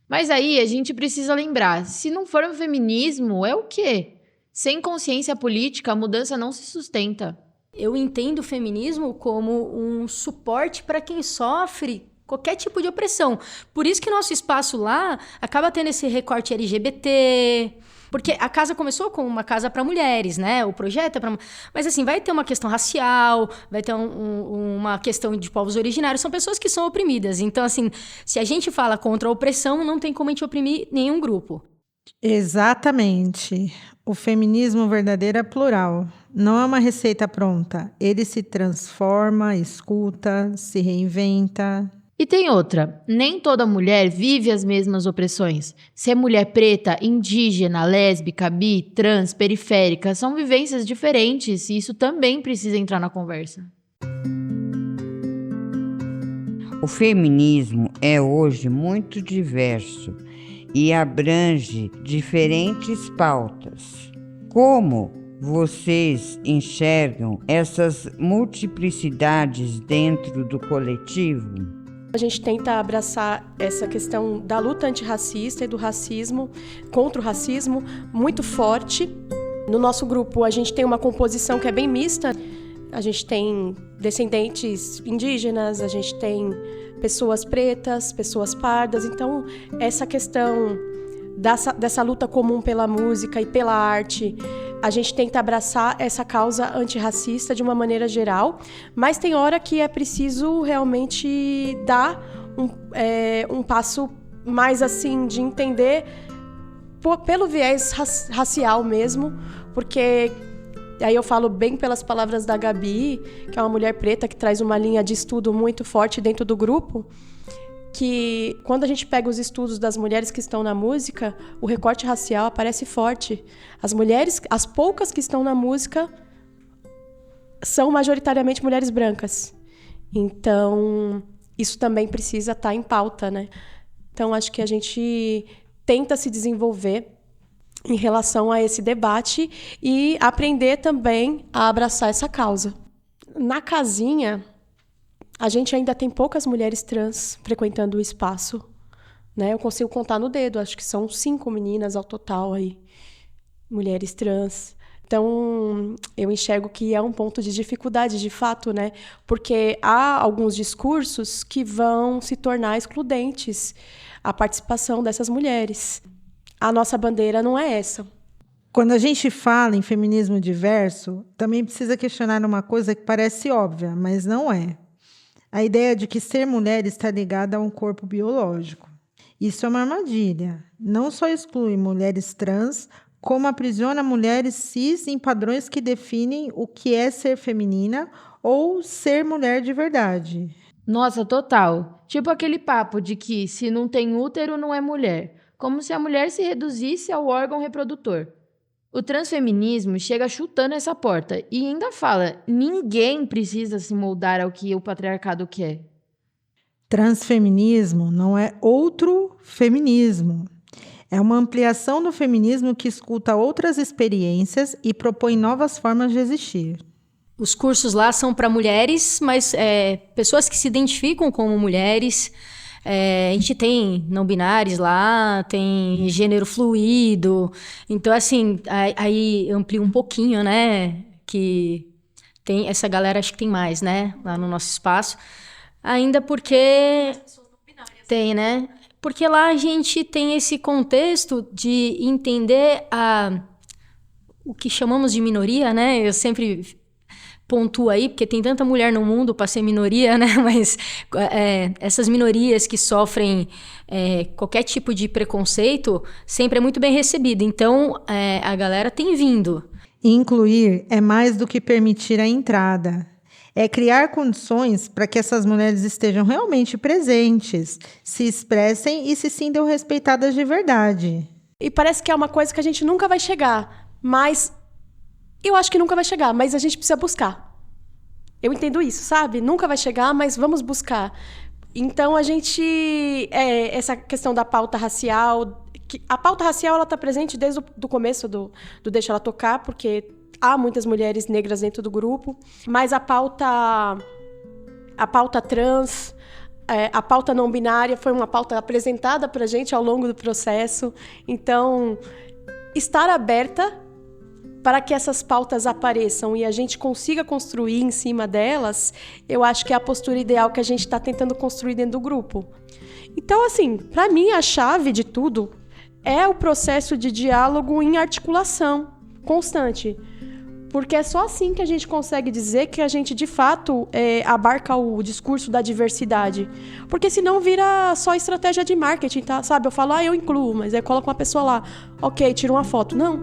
Mas aí a gente precisa lembrar, se não for um feminismo, é o quê? Sem consciência política, a mudança não se sustenta. Eu entendo o feminismo como um suporte para quem sofre qualquer tipo de opressão. Por isso que nosso espaço lá acaba tendo esse recorte LGBT, porque a casa começou como uma casa para mulheres, né? O projeto é para... Mas assim, vai ter uma questão racial, vai ter uma questão de povos originários, são pessoas que são oprimidas. Então, assim, se a gente fala contra a opressão, não tem como a gente oprimir nenhum grupo. Exatamente. O feminismo verdadeiro é plural. Não é uma receita pronta. Ele se transforma, escuta, se reinventa. E tem outra, nem toda mulher vive as mesmas opressões. Ser mulher preta, indígena, lésbica, bi, trans, periférica, são vivências diferentes e isso também precisa entrar na conversa. O feminismo é hoje muito diverso e abrange diferentes pautas. Como vocês enxergam essas multiplicidades dentro do coletivo? A gente tenta abraçar essa questão da luta antirracista e do racismo, contra o racismo, muito forte. No nosso grupo, a gente tem uma composição que é bem mista. A gente tem descendentes indígenas, a gente tem pessoas pretas, pessoas pardas. Então, essa questão dessa luta comum pela música e pela arte, a gente tenta abraçar essa causa antirracista de uma maneira geral, mas tem hora que é preciso realmente dar um passo mais assim de entender pelo viés racial mesmo, porque aí eu falo bem pelas palavras da Gabi, que é uma mulher preta que traz uma linha de estudo muito forte dentro do grupo, que quando a gente pega os estudos das mulheres que estão na música, o recorte racial aparece forte. As mulheres, as poucas que estão na música, são majoritariamente mulheres brancas. Então, isso também precisa estar em pauta, né? Então, acho que a gente tenta se desenvolver em relação a esse debate e aprender também a abraçar essa causa. Na casinha, a gente ainda tem poucas mulheres trans frequentando o espaço, né? Eu consigo contar no dedo, acho que são 5 meninas ao total aí, mulheres trans. Então, eu enxergo que é um ponto de dificuldade, de fato, né? Porque há alguns discursos que vão se tornar excludentes à participação dessas mulheres. A nossa bandeira não é essa. Quando a gente fala em feminismo diverso, também precisa questionar uma coisa que parece óbvia, mas não é. A ideia de que ser mulher está ligada a um corpo biológico. Isso é uma armadilha. Não só exclui mulheres trans, como aprisiona mulheres cis em padrões que definem o que é ser feminina ou ser mulher de verdade. Nossa, total. Tipo aquele papo de que se não tem útero não é mulher. Como se a mulher se reduzisse ao órgão reprodutor. O transfeminismo chega chutando essa porta e ainda fala, ninguém precisa se moldar ao que o patriarcado quer. Transfeminismo não é outro feminismo. É uma ampliação do feminismo que escuta outras experiências e propõe novas formas de existir. Os cursos lá são para mulheres, mas pessoas que se identificam como mulheres. A gente tem não binários lá, tem gênero fluido. Então, assim, aí amplia um pouquinho, né? Que tem essa galera, acho que tem mais, né? Lá no nosso espaço. Ainda porque tem, né? Porque lá a gente tem esse contexto de entender o que chamamos de minoria, né? Eu sempre pontua aí, porque tem tanta mulher no mundo para ser minoria, né? Mas essas minorias que sofrem qualquer tipo de preconceito sempre é muito bem recebida. Então, a galera tem vindo. Incluir é mais do que permitir a entrada. É criar condições para que essas mulheres estejam realmente presentes, se expressem e se sintam respeitadas de verdade. E parece que é uma coisa que a gente nunca vai chegar, mas Eu acho que nunca vai chegar, mas a gente precisa buscar. Eu entendo isso, sabe? Nunca vai chegar, mas vamos buscar. Então, a gente... essa questão da pauta racial... A pauta racial, ela está presente desde o começo do Deixa Ela Tocar, porque há muitas mulheres negras dentro do grupo. Mas a pauta trans, a pauta não binária, foi uma pauta apresentada para a gente ao longo do processo. Então, estar aberta para que essas pautas apareçam e a gente consiga construir em cima delas, eu acho que é a postura ideal que a gente está tentando construir dentro do grupo. Então, assim, para mim, a chave de tudo é o processo de diálogo em articulação constante. Porque é só assim que a gente consegue dizer que a gente, de fato, abarca o discurso da diversidade. Porque senão vira só estratégia de marketing, tá? Sabe? Eu falo, eu incluo, mas aí coloco uma pessoa lá. Ok, tiro uma foto. Não.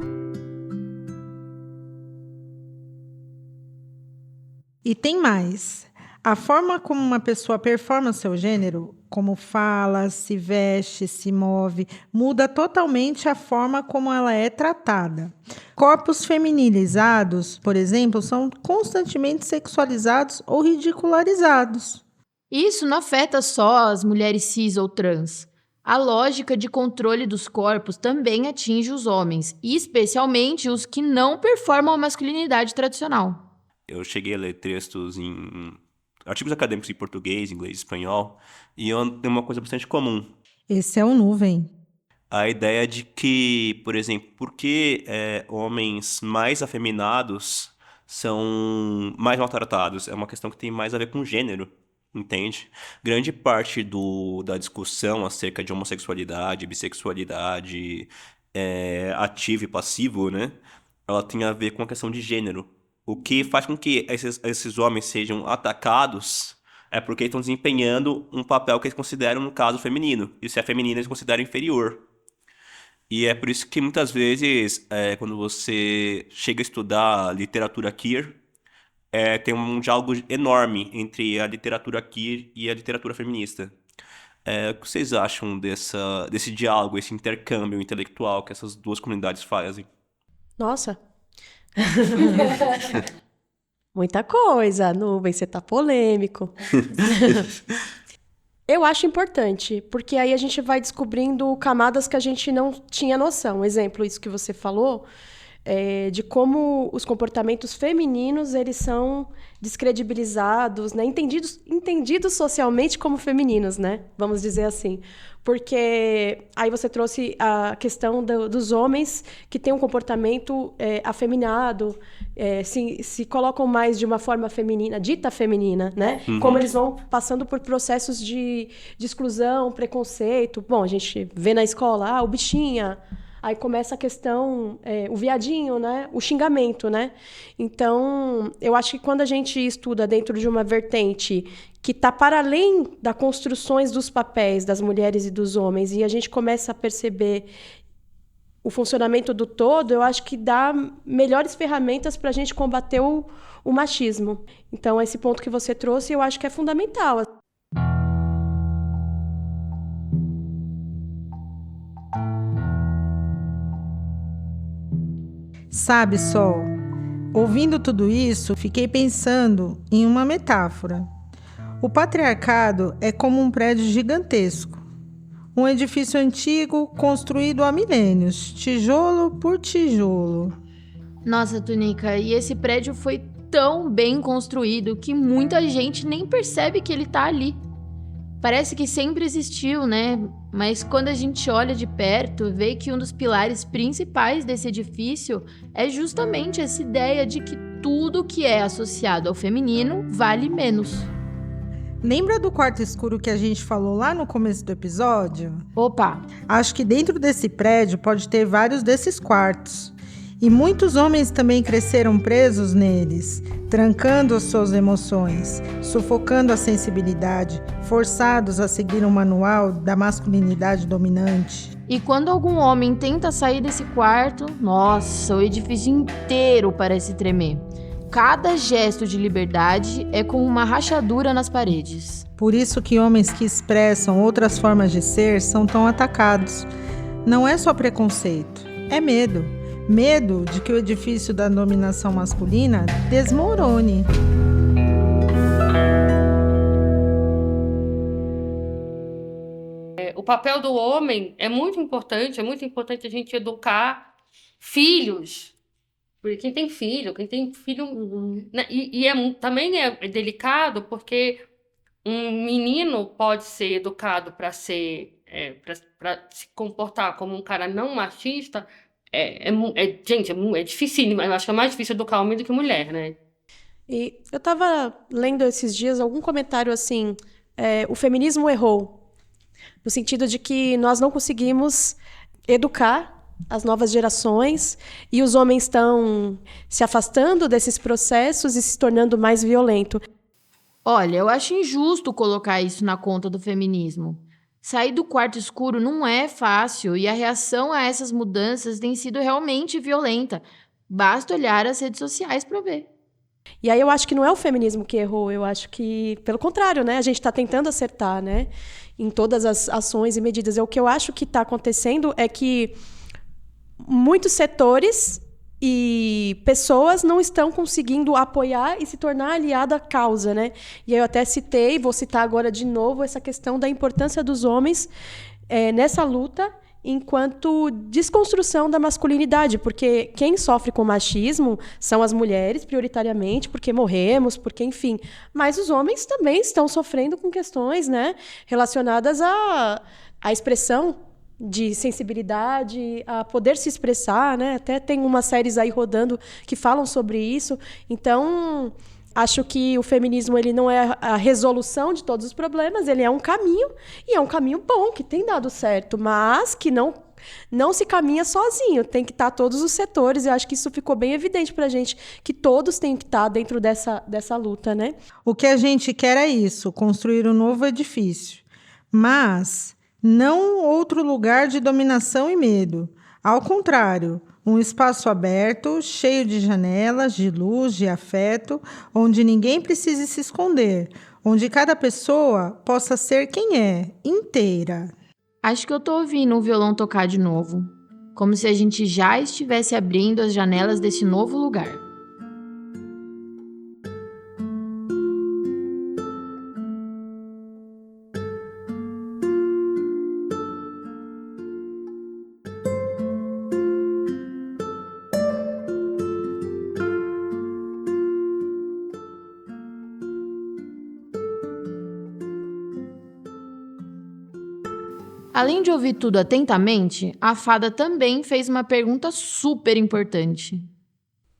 E tem mais. A forma como uma pessoa performa seu gênero, como fala, se veste, se move, muda totalmente a forma como ela é tratada. Corpos feminilizados, por exemplo, são constantemente sexualizados ou ridicularizados. Isso não afeta só as mulheres cis ou trans. A lógica de controle dos corpos também atinge os homens, e especialmente os que não performam a masculinidade tradicional. Eu cheguei a ler textos em artigos acadêmicos em português, inglês, espanhol, e tem uma coisa bastante comum. Esse é o Nuvem. A ideia de que, por exemplo, por que homens mais afeminados são mais maltratados? É uma questão que tem mais a ver com gênero, entende? Grande parte da discussão acerca de homossexualidade, bissexualidade, ativo e passivo, né? Ela tem a ver com a questão de gênero. O que faz com que esses homens sejam atacados é porque eles estão desempenhando um papel que eles consideram, no caso, feminino. E se é feminino, eles consideram inferior. E é por isso que, muitas vezes, quando você chega a estudar literatura queer, tem um diálogo enorme entre a literatura queer e a literatura feminista. O que vocês acham desse diálogo, esse intercâmbio intelectual que essas duas comunidades fazem? Nossa! Muita coisa, Nuvem, você tá polêmico. Eu acho importante, porque aí a gente vai descobrindo camadas que a gente não tinha noção. Exemplo, isso que você falou, de como os comportamentos femininos eles são descredibilizados, né? entendidos socialmente como femininos, né? Vamos dizer assim. Porque aí você trouxe a questão dos homens que têm um comportamento afeminado, se colocam mais de uma forma feminina, dita feminina, né? Uhum. Como eles vão passando por processos de exclusão, preconceito. Bom, a gente vê na escola, o bichinha. Aí começa a questão, o viadinho, né? O xingamento, né? Então, eu acho que quando a gente estuda dentro de uma vertente que está para além das construções dos papéis das mulheres e dos homens, e a gente começa a perceber o funcionamento do todo, eu acho que dá melhores ferramentas para a gente combater o machismo. Então, esse ponto que você trouxe, eu acho que é fundamental. Sabe, Sol, ouvindo tudo isso, fiquei pensando em uma metáfora. O patriarcado é como um prédio gigantesco. Um edifício antigo construído há milênios, tijolo por tijolo. Nossa, Tunica, e esse prédio foi tão bem construído que muita gente nem percebe que ele tá ali. Parece que sempre existiu, né? Mas quando a gente olha de perto, vê que um dos pilares principais desse edifício é justamente essa ideia de que tudo que é associado ao feminino vale menos. Lembra do quarto escuro que a gente falou lá no começo do episódio? Opa! Acho que dentro desse prédio pode ter vários desses quartos. E muitos homens também cresceram presos neles, trancando as suas emoções, sufocando a sensibilidade, forçados a seguir um manual da masculinidade dominante. E quando algum homem tenta sair desse quarto, nossa, o edifício inteiro parece tremer. Cada gesto de liberdade é como uma rachadura nas paredes. Por isso que homens que expressam outras formas de ser são tão atacados. Não é só preconceito, é medo. Medo de que o edifício da dominação masculina desmorone. O papel do homem é muito importante a gente educar filhos. Porque quem tem filho, né? Também é delicado porque um menino pode ser educado para se comportar como um cara não machista. Gente, é dificílimo. Eu acho que é mais difícil educar homem do que mulher, né? E eu estava lendo esses dias algum comentário assim, o feminismo errou, no sentido de que nós não conseguimos educar as novas gerações e os homens estão se afastando desses processos e se tornando mais violentos. Olha, eu acho injusto colocar isso na conta do feminismo. Sair do quarto escuro não é fácil e a reação a essas mudanças tem sido realmente violenta. Basta olhar as redes sociais para ver. E aí eu acho que não é o feminismo que errou, eu acho que, pelo contrário, né? A gente está tentando acertar, né? Em todas as ações e medidas. O que eu acho que está acontecendo é que muitos setores e pessoas não estão conseguindo apoiar e se tornar aliado à causa, né? E aí eu até citei, vou citar agora de novo, essa questão da importância dos homens nessa luta enquanto desconstrução da masculinidade, porque quem sofre com machismo são as mulheres, prioritariamente, porque morremos, porque enfim. Mas os homens também estão sofrendo com questões, né, relacionadas à expressão de sensibilidade, a poder se expressar, né? Até tem umas séries aí rodando que falam sobre isso. Então, acho que o feminismo ele não é a resolução de todos os problemas, ele é um caminho, e é um caminho bom, que tem dado certo, mas que não se caminha sozinho, tem que estar todos os setores, e eu acho que isso ficou bem evidente pra gente, que todos têm que estar dentro dessa luta, né? O que a gente quer é isso, construir um novo edifício, mas não outro lugar de dominação e medo. Ao contrário, um espaço aberto, cheio de janelas, de luz, de afeto, onde ninguém precise se esconder, onde cada pessoa possa ser quem é, inteira. Acho que eu tô ouvindo um violão tocar de novo, como se a gente já estivesse abrindo as janelas desse novo lugar. Além de ouvir tudo atentamente, a fada também fez uma pergunta super importante.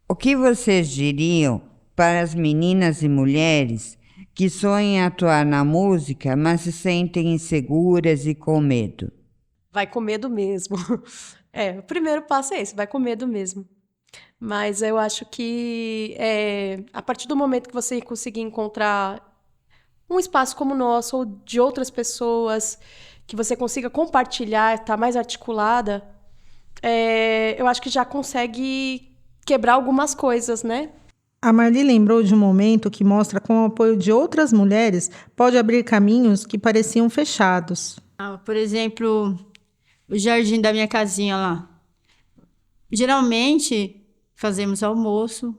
O que vocês diriam para as meninas e mulheres que sonham em atuar na música, mas se sentem inseguras e com medo? Vai com medo mesmo. O primeiro passo é esse, vai com medo mesmo. Mas eu acho que a partir do momento que você conseguir encontrar um espaço como o nosso, ou de outras pessoas, que você consiga compartilhar, estar mais articulada, eu acho que já consegue quebrar algumas coisas, né? A Marli lembrou de um momento que mostra como o apoio de outras mulheres pode abrir caminhos que pareciam fechados. Por exemplo, o jardim da minha casinha lá. Geralmente, fazemos almoço,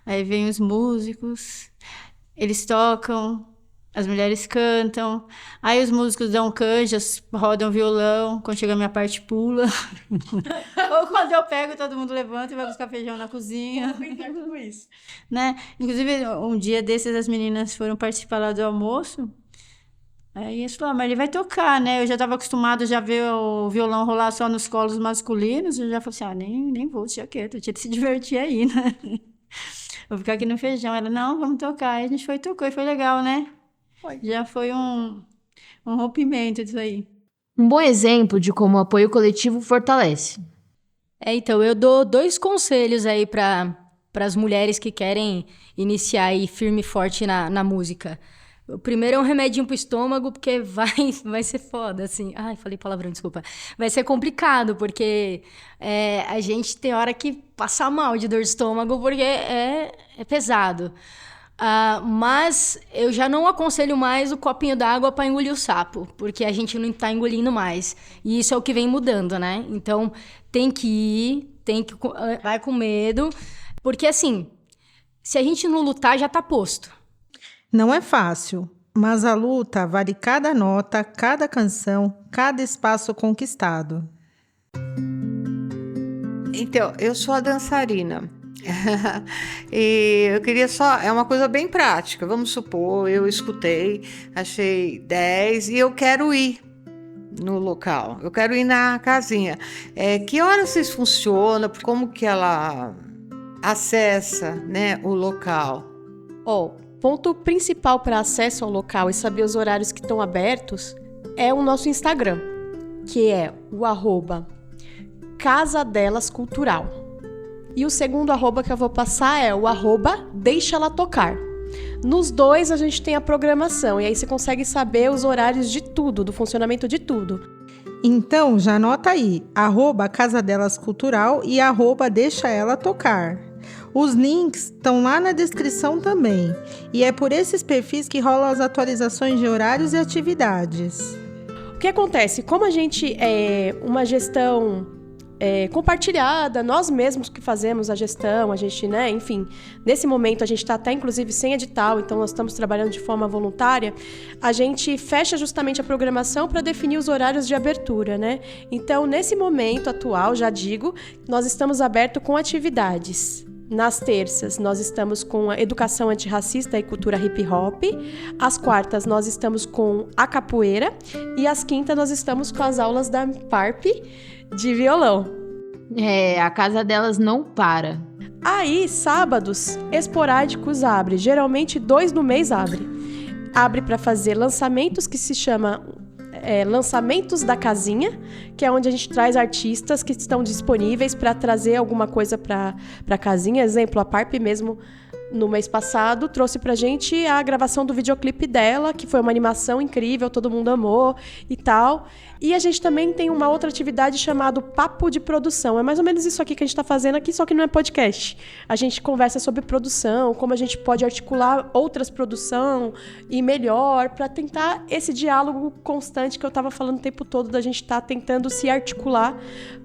aí vem os músicos, eles tocam, as mulheres cantam, aí os músicos dão canjas, rodam violão, quando chega a minha parte pula. Ou quando eu pego, todo mundo levanta e vai buscar feijão na cozinha. Tudo isso. Né? Inclusive, um dia desses as meninas foram participar lá do almoço, aí eles falaram, mas ele vai tocar, né? Eu já estava acostumada a já ver o violão rolar só nos colos masculinos, eu já falei assim, nem vou, deixa quieto, tinha que se divertir aí, né? Vou ficar aqui no feijão. Ela, não, vamos tocar. Aí a gente tocou e foi legal, né? Já foi um rompimento disso aí. Um bom exemplo de como o apoio coletivo fortalece. Então, eu dou 2 conselhos aí para as mulheres que querem iniciar aí firme e forte na música. O primeiro é um remedinho pro estômago, porque vai ser foda, assim. Ai, falei palavrão, desculpa. Vai ser complicado, porque a gente tem hora que passa mal de dor de estômago, porque é pesado. Mas eu já não aconselho mais o copinho d'água para engolir o sapo, porque a gente não está engolindo mais. E isso é o que vem mudando, né? Então, tem que ir, vai com medo, porque assim, se a gente não lutar, já tá posto. Não é fácil, mas a luta vale cada nota, cada canção, cada espaço conquistado. Então, eu sou a dançarina. E eu queria só... É uma coisa bem prática. Vamos supor, eu escutei, achei 10 e eu quero ir no local. Eu quero ir na casinha. Que horas vocês funcionam? Como que ela acessa, né, o local? Ponto principal para acesso ao local e saber os horários que estão abertos é o nosso Instagram, que é o @Casa Delas Cultural. E o segundo arroba que eu vou passar é o @Deixa Ela Tocar. Nos dois a gente tem a programação, e aí você consegue saber os horários de tudo, do funcionamento de tudo. Então, já anota aí, @Casa Delas Cultural e @Deixa Ela Tocar. Os links estão lá na descrição também. E é por esses perfis que rolam as atualizações de horários e atividades. O que acontece? Como a gente é uma gestão compartilhada, nós mesmos que fazemos a gestão, a gente, né, enfim, nesse momento a gente está até inclusive sem edital, então nós estamos trabalhando de forma voluntária, a gente fecha justamente a programação para definir os horários de abertura, né? Então, nesse momento atual, já digo, nós estamos abertos com atividades. Nas terças, nós estamos com a educação antirracista e cultura hip-hop. Às quartas, nós estamos com a capoeira. E às quintas, nós estamos com as aulas da PARP de violão. A casa delas não para. Aí, sábados esporádicos abre. Geralmente, 2 no mês abre. Abre para fazer lançamentos que se chama... Lançamentos da Casinha, que é onde a gente traz artistas que estão disponíveis para trazer alguma coisa para a casinha. Exemplo, a Parp mesmo, no mês passado, trouxe pra gente a gravação do videoclipe dela, que foi uma animação incrível, todo mundo amou e tal. E a gente também tem uma outra atividade chamada Papo de Produção. É mais ou menos isso aqui que a gente está fazendo aqui, só que não é podcast. A gente conversa sobre produção, como a gente pode articular outras produções e melhor, para tentar esse diálogo constante que eu estava falando o tempo todo, da gente estar tentando se articular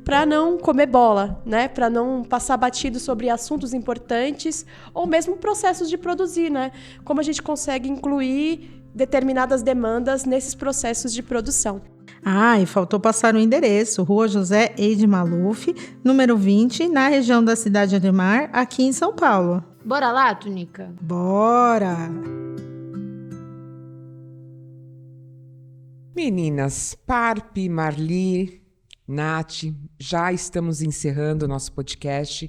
para não comer bola, né? Para não passar batido sobre assuntos importantes ou mesmo processos de produzir, né? Como a gente consegue incluir determinadas demandas nesses processos de produção. E faltou passar o endereço, Rua José Eide Maluf, número 20, na região da Cidade Ademar, aqui em São Paulo. Bora lá, Túnica? Bora! Meninas, Parp, Marli, Nath, já estamos encerrando o nosso podcast.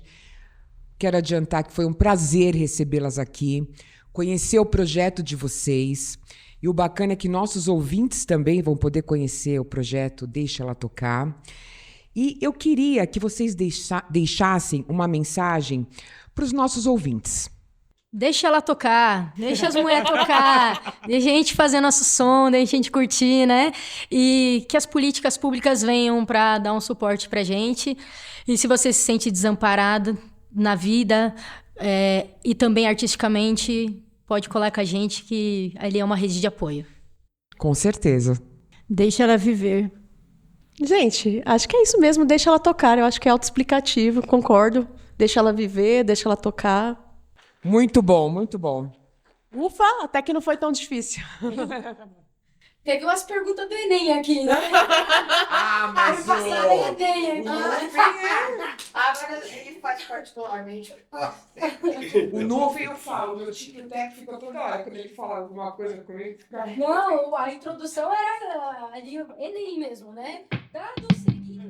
Quero adiantar que foi um prazer recebê-las aqui, conhecer o projeto de vocês. E o bacana é que nossos ouvintes também vão poder conhecer o projeto Deixa Ela Tocar. E eu queria que vocês deixassem uma mensagem para os nossos ouvintes. Deixa ela tocar, deixa as mulheres tocar, deixa a gente fazer nosso som, deixa a gente curtir, né? E que as políticas públicas venham para dar um suporte pra gente. E se você se sente desamparado na vida e também artisticamente, pode colar com a gente, que ali é uma rede de apoio. Com certeza. Deixa ela viver. Gente, acho que é isso mesmo, deixa ela tocar. Eu acho que é autoexplicativo, concordo. Deixa ela viver, deixa ela tocar. Muito bom, muito bom. Ufa, até que não foi tão difícil. Teve umas perguntas do Enem aqui, né? Mas passaram Enem aqui. Agora ele faz particularmente. O novo eu falo, meu tic-tac fica toda hora. Quando ele fala alguma coisa comigo, fica... Não, a introdução era ali Enem mesmo, né? Dado seguinte...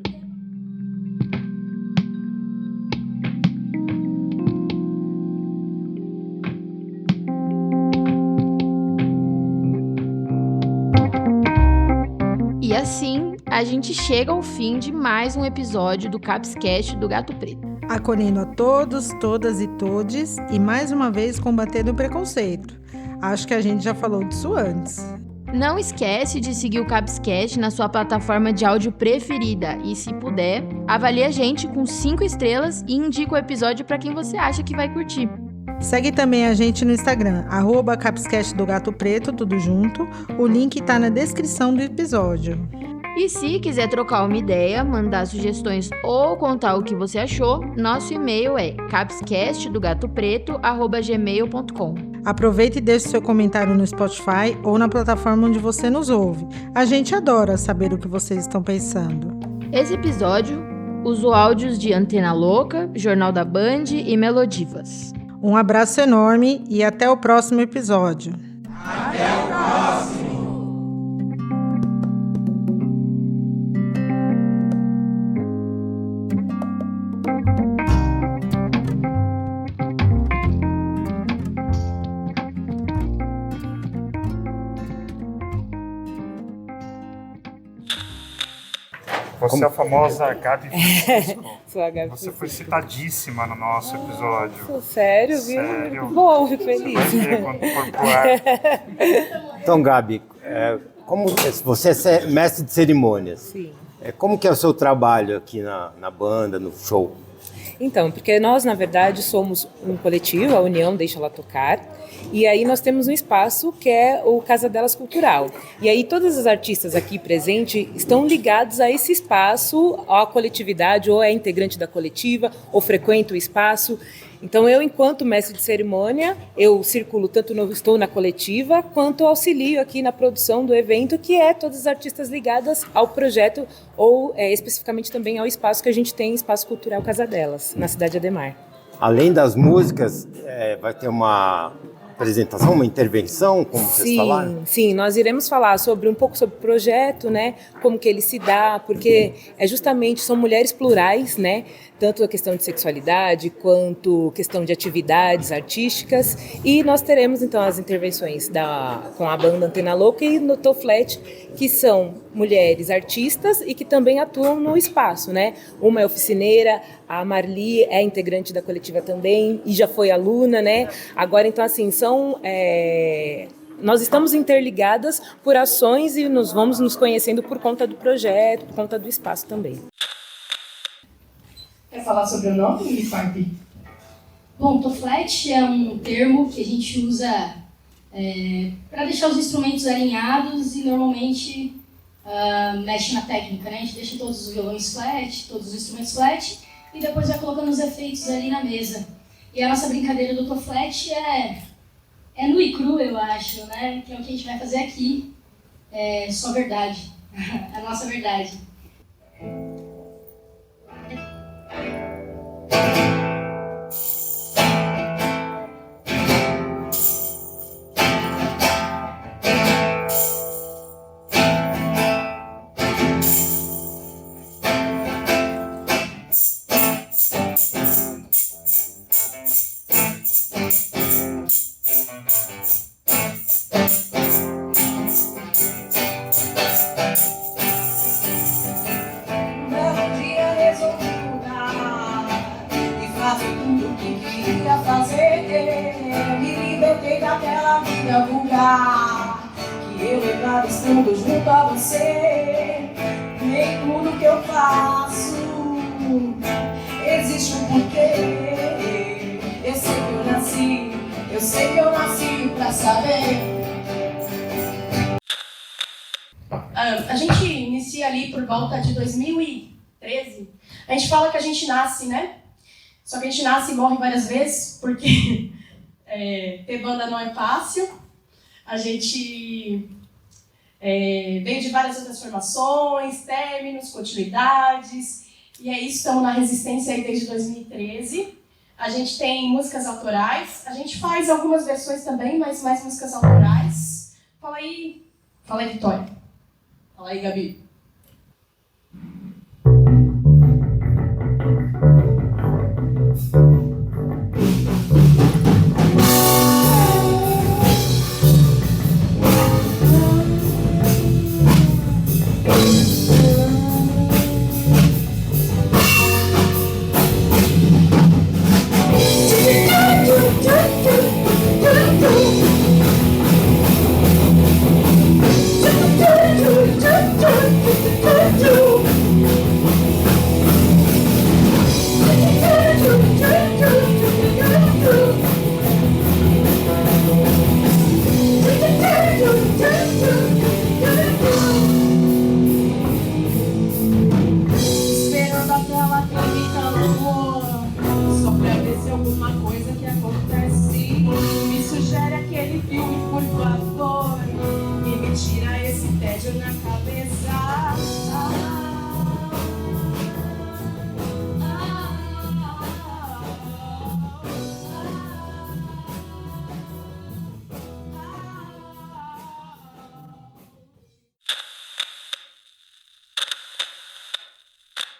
E assim, a gente chega ao fim de mais um episódio do Capscast do Gato Preto. Acolhendo a todos, todas e todes, e mais uma vez combatendo o preconceito. Acho que a gente já falou disso antes. Não esquece de seguir o Capscast na sua plataforma de áudio preferida e, se puder, avalie a gente com 5 estrelas e indica o episódio para quem você acha que vai curtir. Segue também a gente no Instagram, @Capscast do Gato Preto, tudo junto. O link tá na descrição do episódio. E se quiser trocar uma ideia, mandar sugestões ou contar o que você achou, nosso e-mail é capscastdogatopreto@gmail.com. Aproveite e deixe seu comentário no Spotify ou na plataforma onde você nos ouve. A gente adora saber o que vocês estão pensando. Esse episódio usou áudios de Antena Louca, Jornal da Band e Melodivas. Um abraço enorme e até o próximo episódio. Até o próximo! Você é a famosa Gabi Francisco. Sou a Gabi Você foi Francisco. citadíssima no nosso episódio. Sério, viu? Sério. Bom, fico feliz. Vai ver quando for pro ar. Então, Gabi, como você é mestre de cerimônias, Sim. Como que é o seu trabalho aqui na banda, no show? Então, porque nós, na verdade, somos um coletivo, a União Deixa Ela Tocar, e aí nós temos um espaço que é o Casa Delas Cultural. E aí todas as artistas aqui presentes estão ligados a esse espaço, à coletividade, ou é integrante da coletiva, ou frequenta o espaço. Então eu, enquanto mestre de cerimônia, eu circulo tanto estou na coletiva, quanto auxilio aqui na produção do evento, que é todas as artistas ligadas ao projeto, ou especificamente também ao espaço que a gente tem, Espaço Cultural Casa Delas, na cidade de Ademar. Além das músicas, vai ter uma apresentação, uma intervenção, como vocês falaram? Sim, nós iremos falar um pouco sobre o projeto, né, como que ele se dá, porque são mulheres plurais, né, tanto a questão de sexualidade quanto questão de atividades artísticas, e nós teremos então as intervenções com a banda Antena Louca e no Toflet, que são mulheres artistas e que também atuam no espaço, né? Uma é oficineira, a Marli é integrante da coletiva também e já foi aluna, né? Agora, então, assim, nós estamos interligadas por ações e nós vamos nos conhecendo por conta do projeto, por conta do espaço também. Quer falar sobre o nome, Farp? Bom, Toflet é um termo que a gente usa para deixar os instrumentos alinhados e normalmente mexe na técnica, né? A gente deixa todos os violões flat, todos os instrumentos flat e depois vai colocando os efeitos ali na mesa. E a nossa brincadeira do Toflet é nu e cru, eu acho, né? Que é o que a gente vai fazer aqui. É só verdade, a nossa verdade. Estando junto a você, nem tudo que eu faço existe um porquê. Eu sei que eu nasci pra saber. A gente inicia ali por volta de 2013. A gente fala que a gente nasce, né? Só que a gente nasce e morre várias vezes, porque ter banda não é fácil. A gente veio de várias outras formações, términos, continuidades, e é isso, estamos na Resistência aí desde 2013. A gente tem músicas autorais, a gente faz algumas versões também, mas mais músicas autorais. Fala aí, Vitória. Fala aí, Gabi. alguma coisa que acontece. Me sugere aquele filme curva